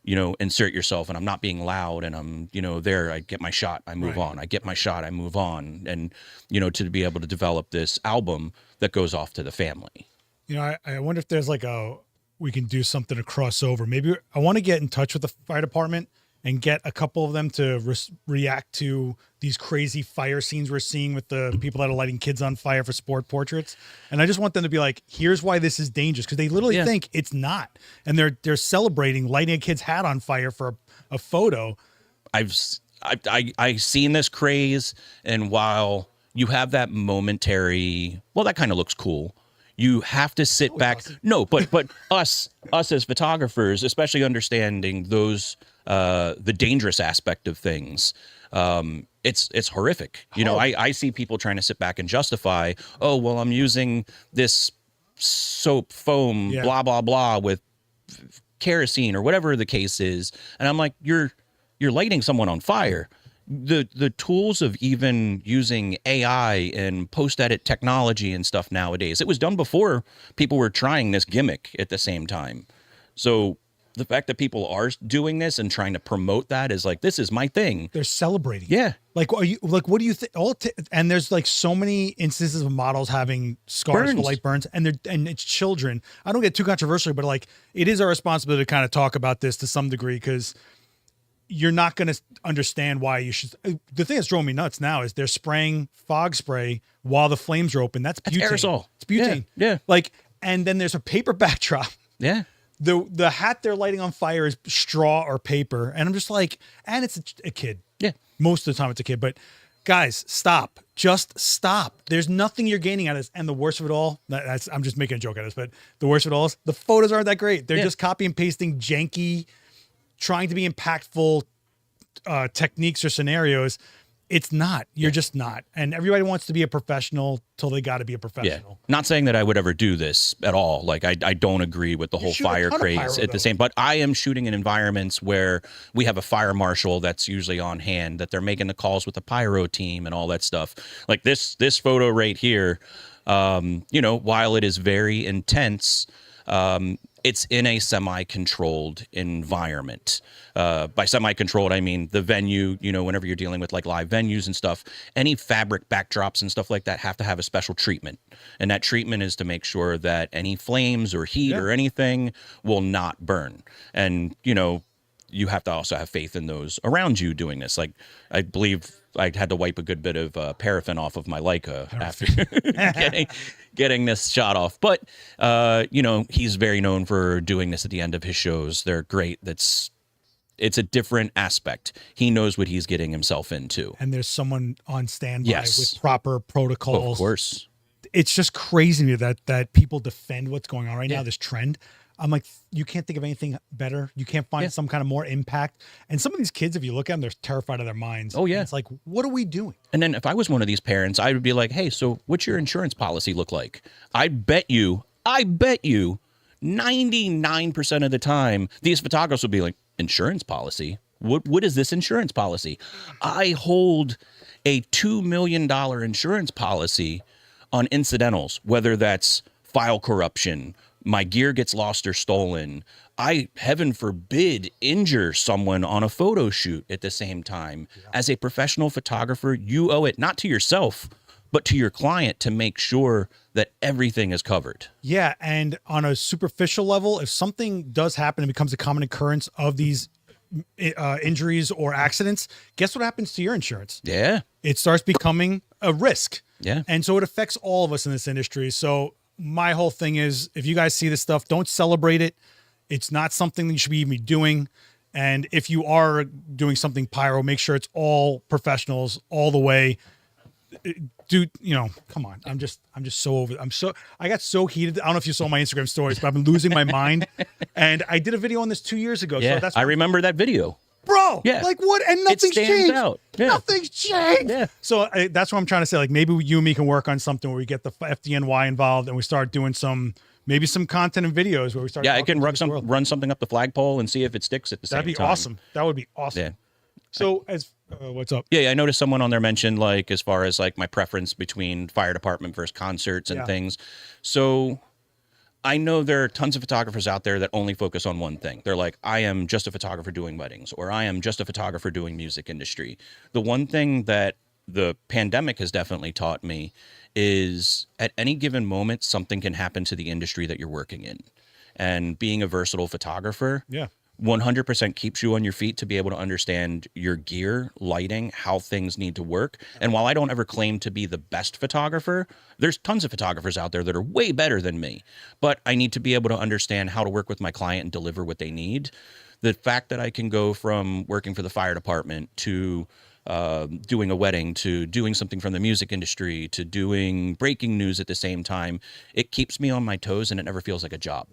you know, insert yourself, and I'm not being loud, and I'm, you know, there, I get my shot, I move on, I get my shot, I move on. And, you know, to be able to develop this album that goes off to the family. You know, I wonder if there's like we can do something to cross over. Maybe I want to get in touch with the fire department and get a couple of them to react to these crazy fire scenes we're seeing with the people that are lighting kids on fire for sport portraits. And I just want them to be like, here's why this is dangerous. Cause they literally think it's not. And they're celebrating lighting a kid's hat on fire for a photo. I've seen this craze. And while you have that momentary, well, that kind of looks cool. You have to sit back. No, but us as photographers, especially understanding those, the dangerous aspect of things. It's horrific. You know, I see people trying to sit back and justify, oh, well, I'm using this soap foam, blah, blah, blah with kerosene or whatever the case is. And I'm like, you're lighting someone on fire. The tools of even using AI and post-edit technology and stuff nowadays, it was done before people were trying this gimmick at the same time. So the fact that people are doing this and trying to promote that is like, this is my thing. They're celebrating. Yeah. Like, are you like, what do you think? And there's like so many instances of models having scars for light burns, and it's children. I don't get too controversial, but like, it is our responsibility to kind of talk about this to some degree, because you're not going to understand why you should. The thing that's throwing me nuts now is they're spraying fog spray while the flames are open. That's butane. That's aerosol. It's butane. Yeah. Like, and then there's a paper backdrop. Yeah. The hat they're lighting on fire is straw or paper. And I'm just like, and it's a kid. Yeah. Most of the time it's a kid, but guys, stop. Just stop. There's nothing you're gaining out of this. And the worst of it all, I'm just making a joke out of this, but the worst of it all is the photos aren't that great. They're just copy and pasting janky, trying to be impactful techniques or scenarios. It's not. You're just not. And everybody wants to be a professional till they got to be a professional. Yeah. Not saying that I would ever do this at all. Like, I don't agree with the whole fire craze at the same, but I am shooting in environments where we have a fire marshal that's usually on hand, that they're making the calls with the pyro team and all that stuff. Like this photo right here, you know, while it is very intense, it's in a semi-controlled environment. By semi-controlled, I mean the venue, you know, whenever you're dealing with like live venues and stuff, any fabric backdrops and stuff like that have to have a special treatment. And that treatment is to make sure that any flames or heat or anything will not burn. And, you know, you have to also have faith in those around you doing this. Like, I believe I had to wipe a good bit of paraffin off of my Leica after getting this shot off. But, you know, he's very known for doing this at the end of his shows. They're great. It's a different aspect. He knows what he's getting himself into. And there's someone on standby with proper protocols. Of course. It's just crazy to me that people defend what's going on right now, this trend. I'm like, you can't think of anything better. You can't find some kind of more impact. And some of these kids, if you look at them, they're terrified of their minds. Oh, yeah. And it's like, what are we doing? And then if I was one of these parents, I would be like, hey, so what's your insurance policy look like? I bet you 99% of the time, these photographers will be like, insurance policy? What is this insurance policy? I hold a $2 million insurance policy on incidentals, whether that's file corruption, my gear gets lost or stolen, I, heaven forbid, injure someone on a photo shoot at the same time. As a professional photographer, you owe it not to yourself, but to your client to make sure that everything is covered. Yeah, and on a superficial level, if something does happen and becomes a common occurrence of these injuries or accidents, guess what happens to your insurance? Yeah. It starts becoming a risk. Yeah. And so it affects all of us in this industry. So my whole thing is, if you guys see this stuff, don't celebrate it. It's not something that you should be even doing. And if you are doing something pyro, make sure it's all professionals all the way. Dude, you know, come on. I'm just so over. I got so heated. I don't know if you saw my Instagram stories, but I've been losing my mind. And I did a video on this 2 years ago. Yeah, So that's I remember that video. Bro, Yeah. like what? And nothing's stands changed. out. Yeah. Nothing's changed. Yeah. So that's what I'm trying to say. Like maybe you and me can work on something where we get the FDNY involved and we start doing maybe some content and videos where we start. Yeah, I can talking run something up the flagpole and see if it sticks at the same time. That'd be awesome. That would be awesome. Yeah. So what's up? Yeah, I noticed someone on there mentioned like as far as like my preference between fire department versus concerts and things. So I know there are tons of photographers out there that only focus on one thing. They're like, I am just a photographer doing weddings, or I am just a photographer doing music industry. The one thing that the pandemic has definitely taught me is at any given moment, something can happen to the industry that you're working in. And being a versatile photographer, 100% keeps you on your feet to be able to understand your gear, lighting, how things need to work. And while I don't ever claim to be the best photographer, there's tons of photographers out there that are way better than me. But I need to be able to understand how to work with my client and deliver what they need. The fact that I can go from working for the fire department to doing a wedding to doing something from the music industry to doing breaking news at the same time, it keeps me on my toes and it never feels like a job.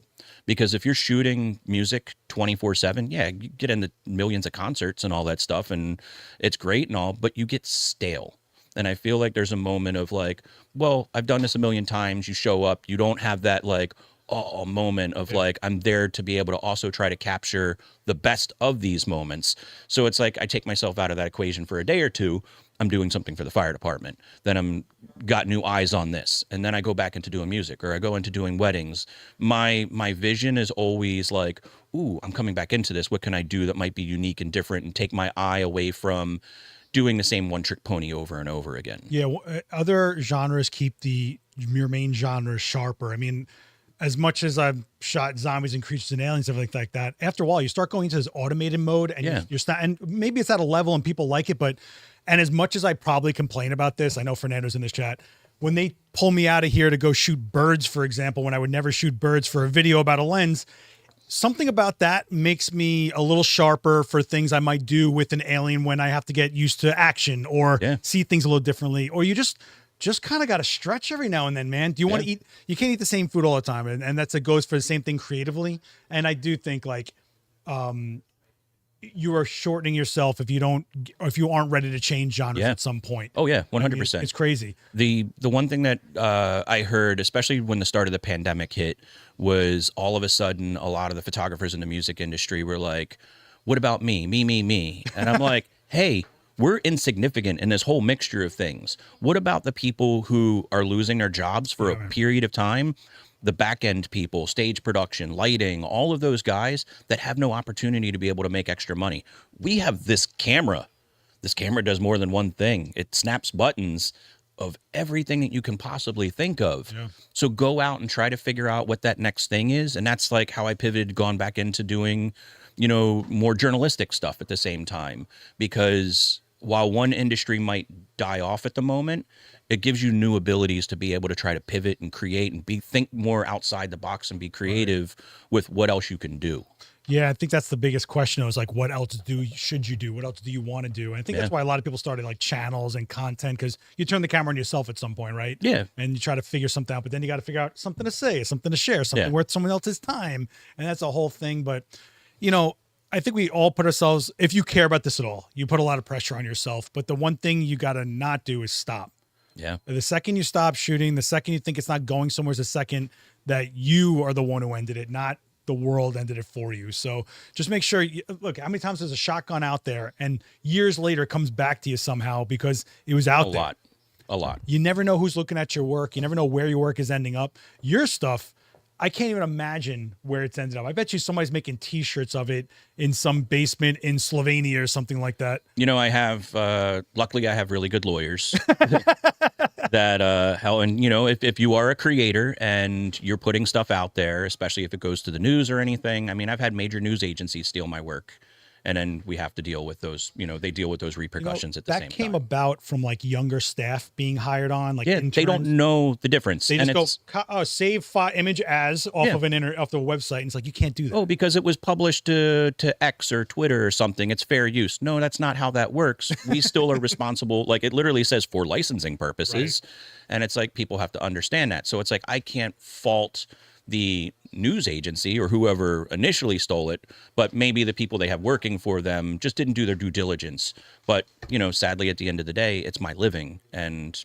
Because if you're shooting music 24/7, yeah, you get into millions of concerts and all that stuff and it's great and all, but you get stale. And I feel like there's a moment of like, well, I've done this a million times. You show up, you don't have that like, a moment of like, I'm there to be able to also try to capture the best of these moments. So it's like I take myself out of that equation for a day or two. I'm doing something for the fire department. Then I'm got new eyes on this. And then I go back into doing music or I go into doing weddings. My vision is always like, ooh, I'm coming back into this. What can I do that might be unique and different and take my eye away from doing the same one trick pony over and over again? Yeah. Other genres keep your main genre sharper. I mean, as much as I've shot zombies and creatures and aliens, everything like that, after a while, you start going into this automated mode and you're and maybe it's at a level and people like it, and as much as I probably complain about this, I know Fernando's in this chat, when they pull me out of here to go shoot birds, for example, when I would never shoot birds for a video about a lens, something about that makes me a little sharper for things I might do with an alien when I have to get used to action or see things a little differently, or you just kind of got to stretch every now and then, man. Do you want to eat? You can't eat the same food all the time. And it goes for the same thing creatively. And I do think like, you are shortening yourself if you aren't ready to change genres at some point. Oh yeah. 100%. I mean, it's crazy. The one thing that, I heard, especially when the start of the pandemic hit, was all of a sudden, a lot of the photographers in the music industry were like, what about me? Me. And I'm like, hey, we're insignificant in this whole mixture of things. What about the people who are losing their jobs for a period of time? The back end people, stage production, lighting, all of those guys that have no opportunity to be able to make extra money. We have this camera. This camera does more than one thing. It snaps buttons of everything that you can possibly think of. Yeah. So go out and try to figure out what that next thing is. And that's like how I pivoted, gone back into doing, more journalistic stuff at the same time, because while one industry might die off at the moment, it gives you new abilities to be able to try to pivot and create and think more outside the box and be creative with what else you can do. Yeah, I think that's the biggest question. Is like, what else should you do? What else do you want to do? And I think that's why a lot of people started like channels and content, because you turn the camera on yourself at some point, right? Yeah. And you try to figure something out, but then you got to figure out something to say, something to share, something worth someone else's time. And that's a whole thing. But, I think we all put ourselves, if you care about this at all, you put a lot of pressure on yourself. But the one thing you got to not do is stop. Yeah. The second you stop shooting, the second you think it's not going somewhere, is the second that you are the one who ended it, not the world ended it for you. So just make sure look, how many times there's a shotgun out there and years later it comes back to you somehow because it was out there. A lot. You never know who's looking at your work. You never know where your work is ending up. Your stuff, I can't even imagine where it's ended up. I bet you somebody's making T-shirts of it in some basement in Slovenia or something like that. I have, luckily I have really good lawyers that, if you are a creator and you're putting stuff out there, especially if it goes to the news or anything. I mean, I've had major news agencies steal my work and then we have to deal with those, they deal with those repercussions at the same time. That came about from like younger staff being hired on, like interns. They don't know the difference. They just save image as off of off the website, and it's like, you can't do that. Oh, because it was published to X or Twitter or something, it's fair use. No, that's not how that works. We still are responsible. Like, it literally says for licensing purposes, and it's like, people have to understand that. So it's like, I can't fault the news agency or whoever initially stole it, but maybe the people they have working for them just didn't do their due diligence. But, sadly, at the end of the day, it's my living. And,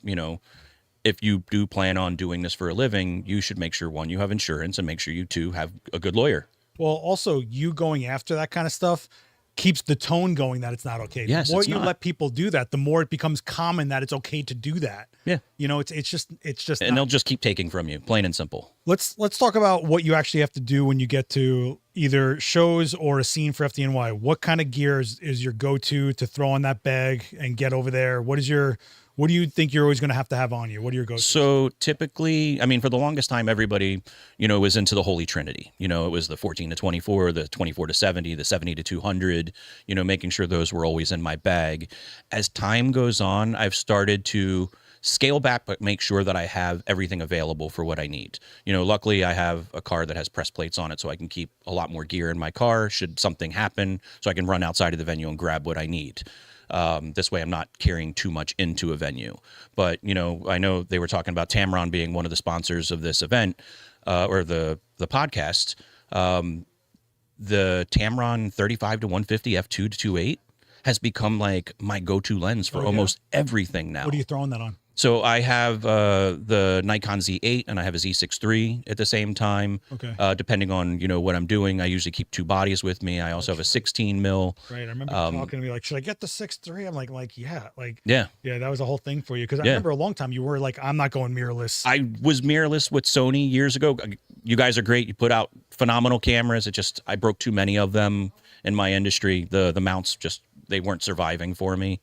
if you do plan on doing this for a living, you should make sure, one, you have insurance, and make sure you, two, have a good lawyer. Well, also, you going after that kind of stuff keeps the tone going that it's not okay. Yes, the more you let people do that, the more it becomes common that it's okay to do that. Yeah. It's just and they'll just keep taking from you, plain and simple. Let's talk about what you actually have to do when you get to either shows or a scene for FDNY. What kind of gear is your go-to to throw in that bag and get over there? What do you think you're always going to have on you? What are your go-tos? So typically, for the longest time, everybody, was into the Holy Trinity. It was the 14 to 24, the 24 to 70, the 70 to 200, making sure those were always in my bag. As time goes on, I've started to scale back, but make sure that I have everything available for what I need. Luckily, I have a car that has press plates on it, so I can keep a lot more gear in my car should something happen, so I can run outside of the venue and grab what I need. This way I'm not carrying too much into a venue. But, I know they were talking about Tamron being one of the sponsors of this event, or the podcast. The Tamron 35 to 150 f2 to 28 has become like my go-to lens for almost everything now. What are you throwing that on? So I have the Nikon Z8 and I have a Z6 III at the same time. Okay. Depending on, what I'm doing, I usually keep two bodies with me. I also have a 16 mil. Right. I remember talking to me like, should I get the 6.3? I'm like, yeah. Yeah. Yeah, that was a whole thing for you. Because I remember a long time you were like, I'm not going mirrorless. I was mirrorless with Sony years ago. You guys are great. You put out phenomenal cameras. I broke too many of them in my industry. The mounts they weren't surviving for me.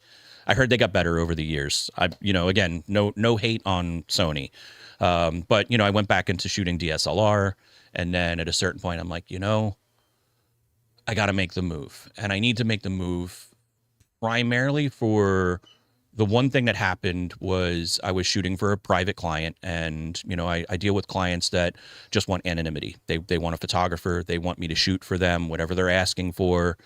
I heard they got better over the years. Again, no hate on Sony. But, I went back into shooting DSLR. And then at a certain point, I'm like, I got to make the move. And I need to make the move primarily for the one thing that happened was I was shooting for a private client. And, I deal with clients that just want anonymity. They want a photographer. They want me to shoot for them, whatever they're asking for.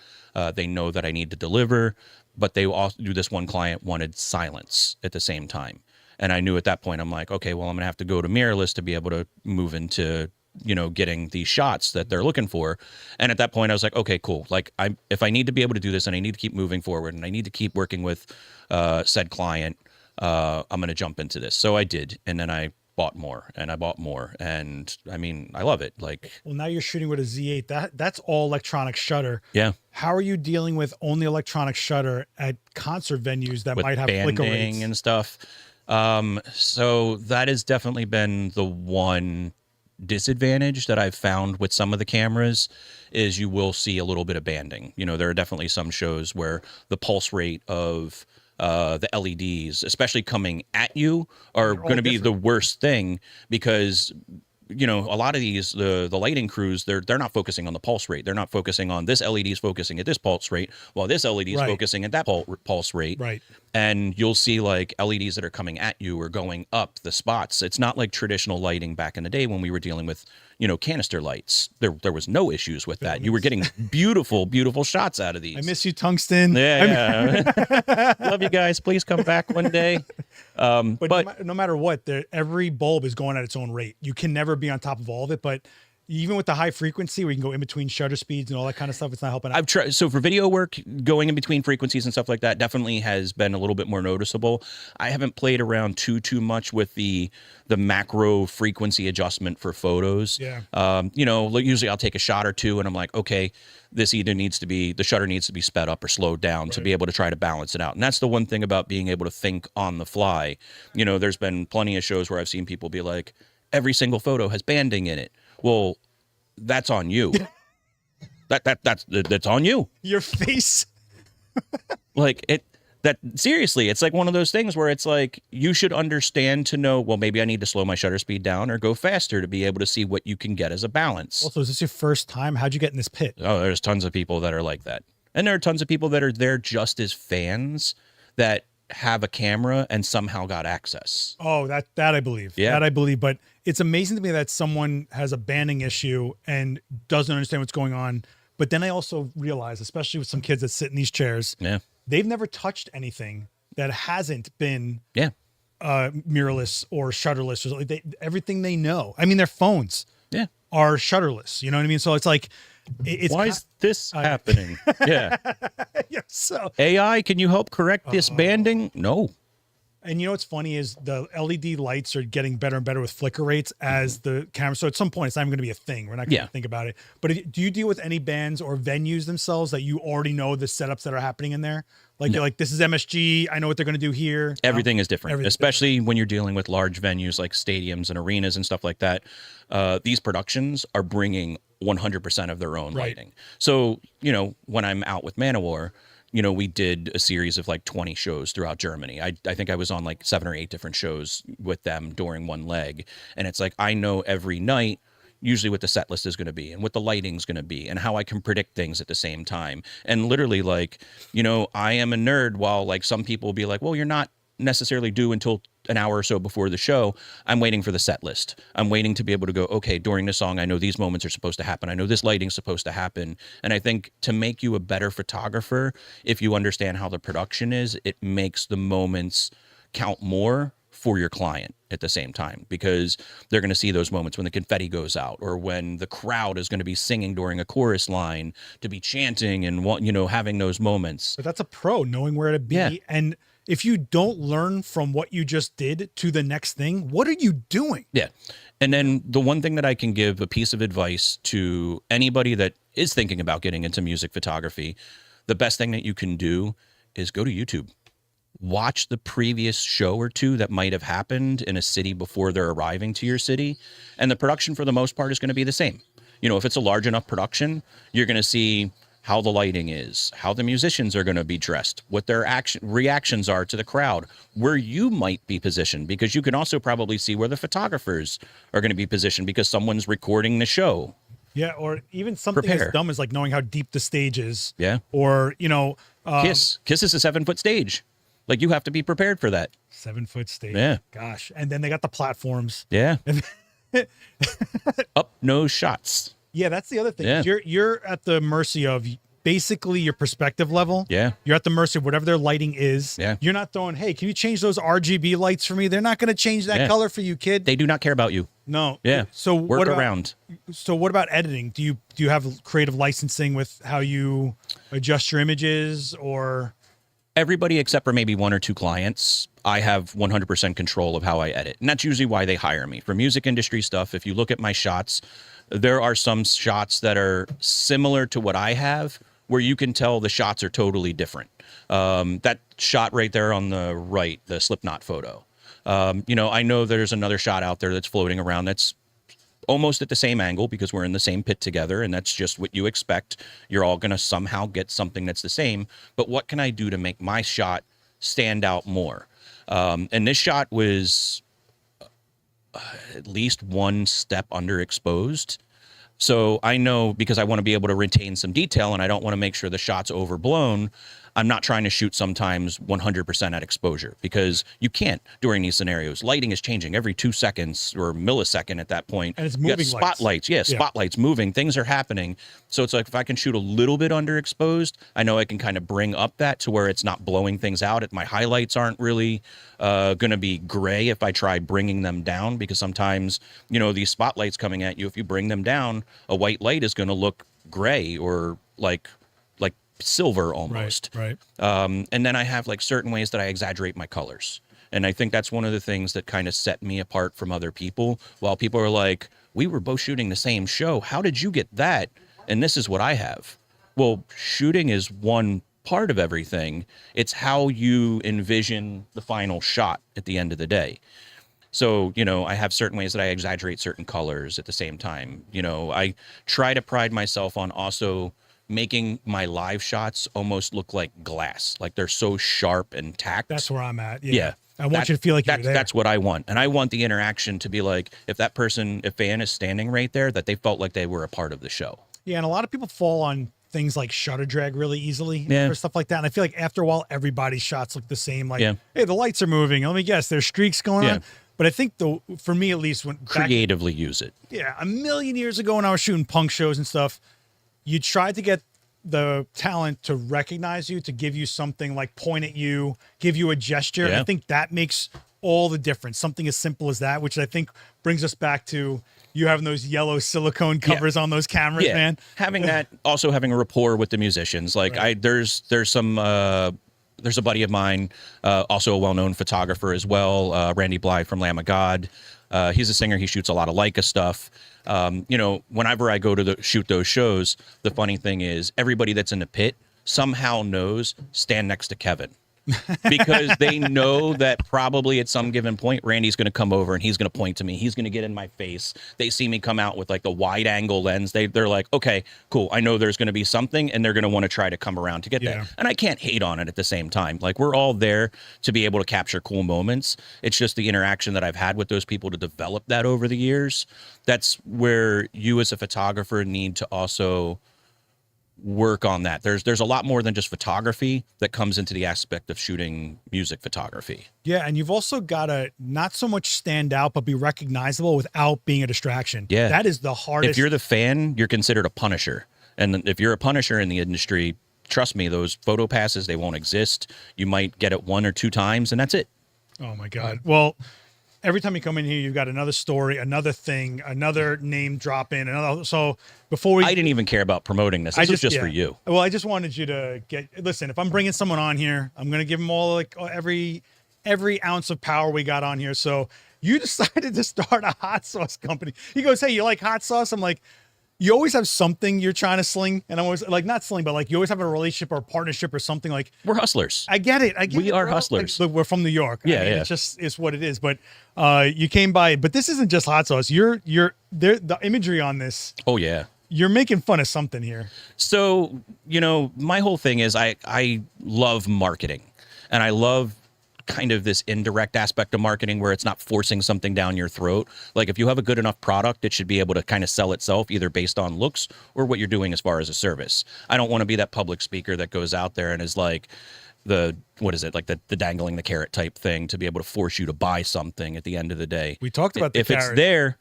They know that I need to deliver. But they also do. This one client wanted silence at the same time. And I knew at that point, I'm like, okay, well, I'm going to have to go to mirrorless to be able to move into, getting these shots that they're looking for. And at that point, I was like, okay, cool. Like, if I need to be able to do this and I need to keep moving forward and I need to keep working with said client, I'm going to jump into this. So I did. And then I bought more and I bought more. And I love it. Like, well, now you're shooting with a Z8. That's all electronic shutter. Yeah. How are you dealing with only electronic shutter at concert venues that might have flicker rates and stuff? So that has definitely been the one disadvantage that I've found with some of the cameras is you will see a little bit of banding. There are definitely some shows where the pulse rate of the LEDs, especially coming at you, are going to be the worst thing because a lot of these the lighting crews they're not focusing on the pulse rate. They're not focusing on this LED is focusing at this pulse rate while this LED is focusing at that pulse rate. Right. And you'll see like LEDs that are coming at you or going up the spots. It's not like traditional lighting back in the day when we were dealing with canister lights. There was no issues with that. You were getting beautiful shots out of these. I miss you, tungsten. Yeah. Love you guys. Please come back one day. But no matter what, every bulb is going at its own rate. You can never be on top of all of it, but even with the high frequency, we can go in between shutter speeds and all that kind of stuff. It's not helping out. I've tried. So for video work, going in between frequencies and stuff like that definitely has been a little bit more noticeable. I haven't played around too much with the macro frequency adjustment for photos. Yeah. Usually I'll take a shot or two and I'm like, okay, this either the shutter needs to be sped up or slowed down to be able to try to balance it out. And that's the one thing about being able to think on the fly. There's been plenty of shows where I've seen people be like, every single photo has banding in it. Well, that's on you. That's on you. Your face. Seriously, it's like one of those things where it's like you should understand to know, well, maybe I need to slow my shutter speed down or go faster to be able to see what you can get as a balance. Also, is this your first time? How'd you get in this pit? Oh, there's tons of people that are like that. And there are tons of people that are there just as fans that have a camera and somehow got access. Oh, that I believe. Yeah. That I believe. But it's amazing to me that someone has a banding issue and doesn't understand what's going on. But then I also realize, especially with some kids that sit in these chairs, Yeah. they've never touched anything that hasn't been Yeah. mirrorless or shutterless. Or everything they know. I mean, their phones Yeah. are shutterless. You know what I mean? So it's like, it's Why is this happening? Yeah. yeah, so AI, can you help correct this banding? No. And you know what's funny is the LED lights are getting better and better with flicker rates as the camera. So at some point, it's not even going to be a thing. We're not going to think about it. But do you deal with any bands or venues themselves that you already know the setups that are happening in there? Like you're like, this is MSG. I know what they're going to do here. Everything is different, especially when you're dealing with large venues like stadiums and arenas and stuff like that. These productions are bringing 100% of their own lighting. So, you know, when I'm out with Manowar, you know, we did a series of like 20 shows throughout Germany. I think I was on like 7 or 8 different shows with them during one leg. And it's like, I know every night usually what the set list is going to be and what the lighting's going to be and how I can predict things at the same time. And literally, like, you know, I am a nerd, while like some people will be like, well, you're not necessarily due until an hour or so before the show. I'm waiting for the set list. I'm waiting to be able to go, okay, during the song, I know these moments are supposed to happen. I know this lighting's supposed to happen. And I think to make you a better photographer, if you understand how the production is, it makes the moments count more for your client at the same time, because they're going to see those moments when the confetti goes out, or when the crowd is going to be singing during a chorus line, to be chanting and, you know, having those moments. But that's a pro, knowing where to be. Yeah. And if you don't learn from what you just did to the next thing, what are you doing? Yeah. And then the one thing that I can give a piece of advice to anybody that is thinking about getting into music photography, the best thing that you can do is go to YouTube. Watch the previous show or two that might have happened in a city before they're arriving to your city. And the production for the most part is going to be the same. You know, if it's a large enough production, you're going to see how the lighting is, how the musicians are going to be dressed, what their reactions are to the crowd, where you might be positioned, because you can also probably see where the photographers are going to be positioned because someone's recording the show. Yeah, or even something as dumb as like knowing how deep the stage is. Yeah. Or, you know... Kiss is a 7-foot stage. Like, you have to be prepared for that. 7-foot stage. Yeah. Gosh. And then they got the platforms. Yeah. Up nose shots. Yeah, that's the other thing. Yeah. You're at the mercy of basically your perspective level. Yeah. You're at the mercy of whatever their lighting is. Yeah. You're not throwing, hey, can you change those RGB lights for me? They're not going to change that color for you, kid. They do not care about you. No. Yeah. So work around. So what about editing? Do you have creative licensing with how you adjust your images, or? Everybody except for maybe 1 or 2 clients, I have 100% control of how I edit. And that's usually why they hire me. For music industry stuff, if you look at my shots, there are some shots that are similar to what I have, where you can tell the shots are totally different. That shot right there on the right, the Slipknot photo. You know, I know there's another shot out there that's floating around that's almost at the same angle, because we're in the same pit together, and that's just what you expect. You're all going to somehow get something that's the same. But what can I do to make my shot stand out more? And this shot was at least 1 step underexposed. So I know, because I want to be able to retain some detail and I don't want to make sure the shot's overblown, I'm not trying to shoot sometimes 100% at exposure, because you can't during these scenarios. Lighting is changing every 2 seconds or millisecond at that point. And it's moving. You got spotlights. Yeah, spotlights moving. Things are happening. So it's like, if I can shoot a little bit underexposed, I know I can kind of bring up that to where it's not blowing things out. My highlights aren't really going to be gray if I try bringing them down, because sometimes, you know, these spotlights coming at you, if you bring them down, a white light is going to look gray or like silver almost. Right. And then I have like certain ways that I exaggerate my colors. And I think that's one of the things that kind of set me apart from other people. While people are like, we were both shooting the same show, how did you get that? And this is what I have. Well, shooting is one part of everything. It's how you envision the final shot at the end of the day. So, you know, I have certain ways that I exaggerate certain colors at the same time. You know, I try to pride myself on also making my live shots almost look like glass, like they're so sharp and tacked. That's where I'm at. Yeah. I want you to feel like you're there. That's what I want. And I want the interaction to be like, if that person, a fan is standing right there, that they felt like they were a part of the show. Yeah, and a lot of people fall on things like shutter drag really easily Yeah. or stuff like that. And I feel like after a while, everybody's shots look the same. Like, Yeah. hey, the lights are moving. Let me guess, there's streaks going Yeah. on. But I think for me at least, when Creatively use it. yeah, a million years ago when I was shooting punk shows and stuff, you tried to get the talent to recognize you, to give you something, like point at you, give you a gesture. Yeah. I think that makes all the difference. Something as simple as that, which I think brings us back to you having those yellow silicone covers on those cameras, man. Having that, also having a rapport with the musicians. Like there's some there's a buddy of mine, also a well-known photographer as well, Randy Bly from Lamb of God. He's a singer. He shoots a lot of Leica stuff. You know, whenever I go to shoot those shows, the funny thing is everybody that's in the pit somehow knows stand next to Kevin. Because they know that probably at some given point, Randy's going to come over and he's going to point to me. He's going to get in my face. They see me come out with like the wide angle lens. They're like, okay, cool. I know there's going to be something, and they're going to want to try to come around to get that. And I can't hate on it at the same time. Like, we're all there to be able to capture cool moments. It's just the interaction that I've had with those people to develop that over the years. That's where you as a photographer need to also work on that. There's a lot more than just photography that comes into the aspect of shooting music photography. Yeah, and you've also got to not so much stand out, but be recognizable without being a distraction. Yeah. That is the hardest. If you're the fan, you're considered a punisher. And if you're a punisher in the industry, trust me, those photo passes, they won't exist. You might get it 1 or 2 times, and that's it. Oh, my God. Well, every time you come in here, you've got another story, another thing, another name drop in. So before I didn't even care about promoting this. This was just for you. Well, I just wanted you to listen, if I'm bringing someone on here, I'm going to give them all like every ounce of power we got on here. So you decided to start a hot sauce company. He goes, hey, you like hot sauce? I'm like, you always have something you're trying to sling. And I'm always like, not sling, but like you always have a relationship or a partnership or something. Like, we're hustlers. I get it. We are bro. hustlers. Like, look, we're from New York. Yeah, I mean, yeah. It's what it is. But you came by, but this isn't just hot sauce. You're there. The imagery on this. Oh, yeah. You're making fun of something here. So, you know, my whole thing is I love marketing, and I love kind of this indirect aspect of marketing where it's not forcing something down your throat. Like, if you have a good enough product, it should be able to kind of sell itself, either based on looks or what you're doing as far as a service. I don't want to be that public speaker that goes out there and is like the dangling the carrot type thing to be able to force you to buy something at the end of the day. We talked about if it's there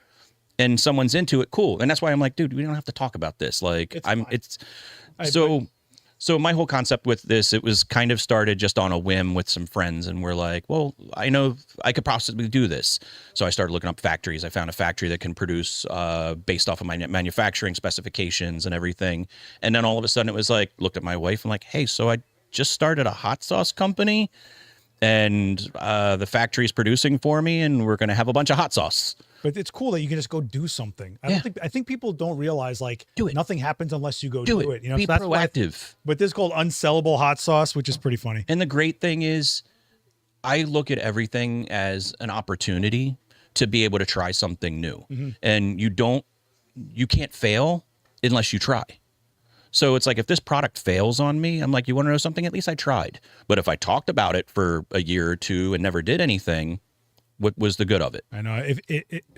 and someone's into it, cool. And that's why I'm like, dude, we don't have to talk about this. Like, So my whole concept with this, it was kind of started just on a whim with some friends, and we're like, well, I know I could possibly do this. So I started looking up factories. I found a factory that can produce based off of my manufacturing specifications and everything. And then all of a sudden it was like, looked at my wife and like, hey, so I just started a hot sauce company, and the factory's producing for me, and we're going to have a bunch of hot sauce. But it's cool that you can just go do something. I think people don't realize, like, do it. Nothing happens unless you go do it. You know, be so that's proactive. But this is called unsellable hot sauce, which is pretty funny. And the great thing is, I look at everything as an opportunity to be able to try something new. Mm-hmm. And you can't fail unless you try. So it's like, if this product fails on me, I'm like, you want to know something? At least I tried. But if I talked about it for a year or two and never did anything, what was the good of it? I know.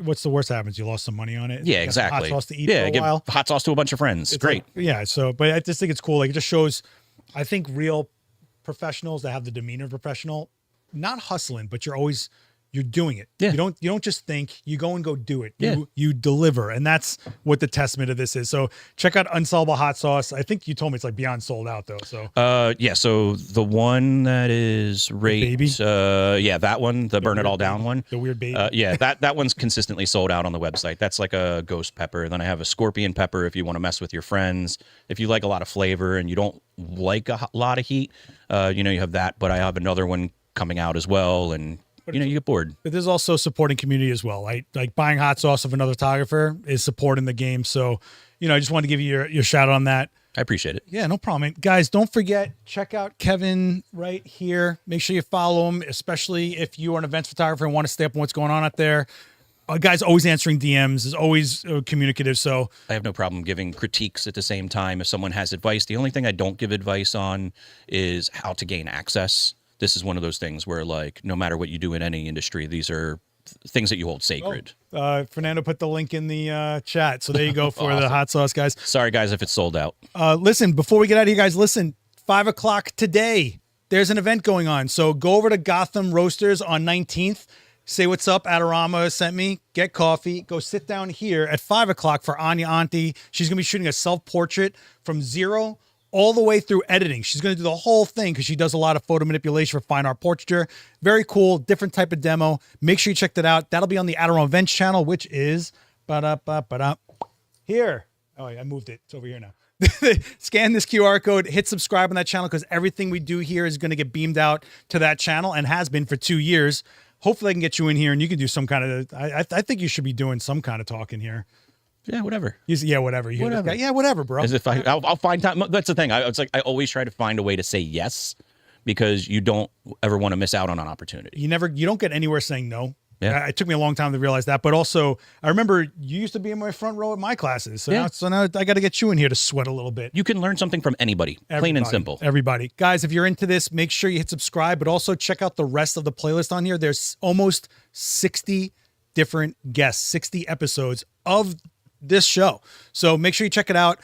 What's the worst happens? You lost some money on it. Yeah, exactly. Hot sauce to eat for a give while. Hot sauce to a bunch of friends. It's great. Like, so, but I just think it's cool. Like, it just shows, I think, real professionals that have the demeanor of professional, not hustling, but you're doing it. Yeah. You don't just think, you go and go do it. Yeah. You deliver. And that's what the testament of this is. So check out Unsellable Hot Sauce. I think you told me it's like beyond sold out though. So so the one that is baby? That one, the burn it all down one. The weird baby. That one's consistently sold out on the website. That's like a ghost pepper. Then I have a scorpion pepper if you want to mess with your friends. If you like a lot of flavor and you don't like a lot of heat, you have that, but I have another one coming out as well, and you get bored. But there's also supporting community as well. Like buying hot sauce of another photographer is supporting the game. So, I just wanted to give you your shout out on that. I appreciate it. Yeah, no problem. And guys, don't forget, check out Kevin right here. Make sure you follow him, especially if you are an events photographer and want to stay up on what's going on out there. Guy's always answering DMs, is always communicative. So I have no problem giving critiques at the same time. If someone has advice, the only thing I don't give advice on is how to gain access. This is one of those things where, like, no matter what you do in any industry, these are things that you hold sacred. Fernando put the link in the chat. So there you go for the hot sauce, guys. Sorry, guys, if it's sold out. Listen, before we get out of here, guys, listen, 5 o'clock today, there's an event going on. So go over to Gotham Roasters on 19th. Say what's up. Adorama sent me. Get coffee. Go sit down here at 5 o'clock for Anya Auntie. She's going to be shooting a self-portrait from zero all the way through editing. She's going to do the whole thing because she does a lot of photo manipulation for fine art portraiture. Very cool. Different type of demo. Make sure you check that out. That'll be on the Adorama Events channel, which is here. Oh, I moved it. It's over here now. Scan this QR code, hit subscribe on that channel because everything we do here is going to get beamed out to that channel and has been for 2 years. Hopefully I can get you in here and you can do some kind of, I think you should be doing some kind of talking here. Yeah, whatever. Yeah, whatever. Yeah, whatever, bro. As if I'll find time. That's the thing. It's like I always try to find a way to say yes because you don't ever want to miss out on an opportunity. You don't get anywhere saying no. Yeah. It took me a long time to realize that, but also I remember you used to be in my front row at my classes. So now I got to get you in here to sweat a little bit. You can learn something from anybody, plain and simple. Everybody. Guys, if you're into this, make sure you hit subscribe, but also check out the rest of the playlist on here. There's almost 60 different guests, 60 episodes of this show. So make sure you check it out.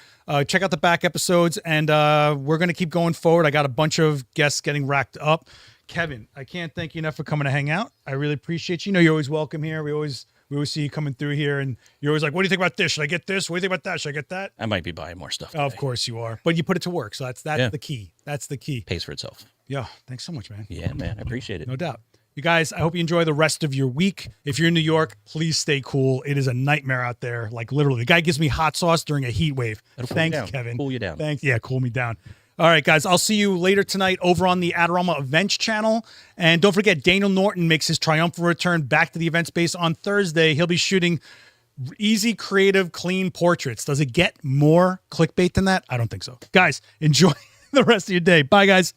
Check out the back episodes, and we're going to keep going forward. I got a bunch of guests getting racked up. Kevin, I can't thank you enough for coming to hang out. I really appreciate you. You know, you're always welcome here. We always see you coming through here, and you're always like, what do you think about this? Should I get this? What do you think about that? Should I get that? I might be buying more stuff today. Of course you are. But you put it to work, so that's the key. That's the key. Pays for itself. Yeah, thanks so much, man. Yeah, man. I appreciate it. No doubt. You guys, I hope you enjoy the rest of your week. If you're in New York, please stay cool. It is a nightmare out there. Like literally, the guy gives me hot sauce during a heat wave. Thanks, Kevin. Cool you down. Thanks. Yeah, cool me down. All right, guys, I'll see you later tonight over on the Adorama Events channel. And don't forget, Daniel Norton makes his triumphant return back to the event space on Thursday. He'll be shooting easy, creative, clean portraits. Does it get more clickbait than that? I don't think so. Guys, enjoy the rest of your day. Bye, guys.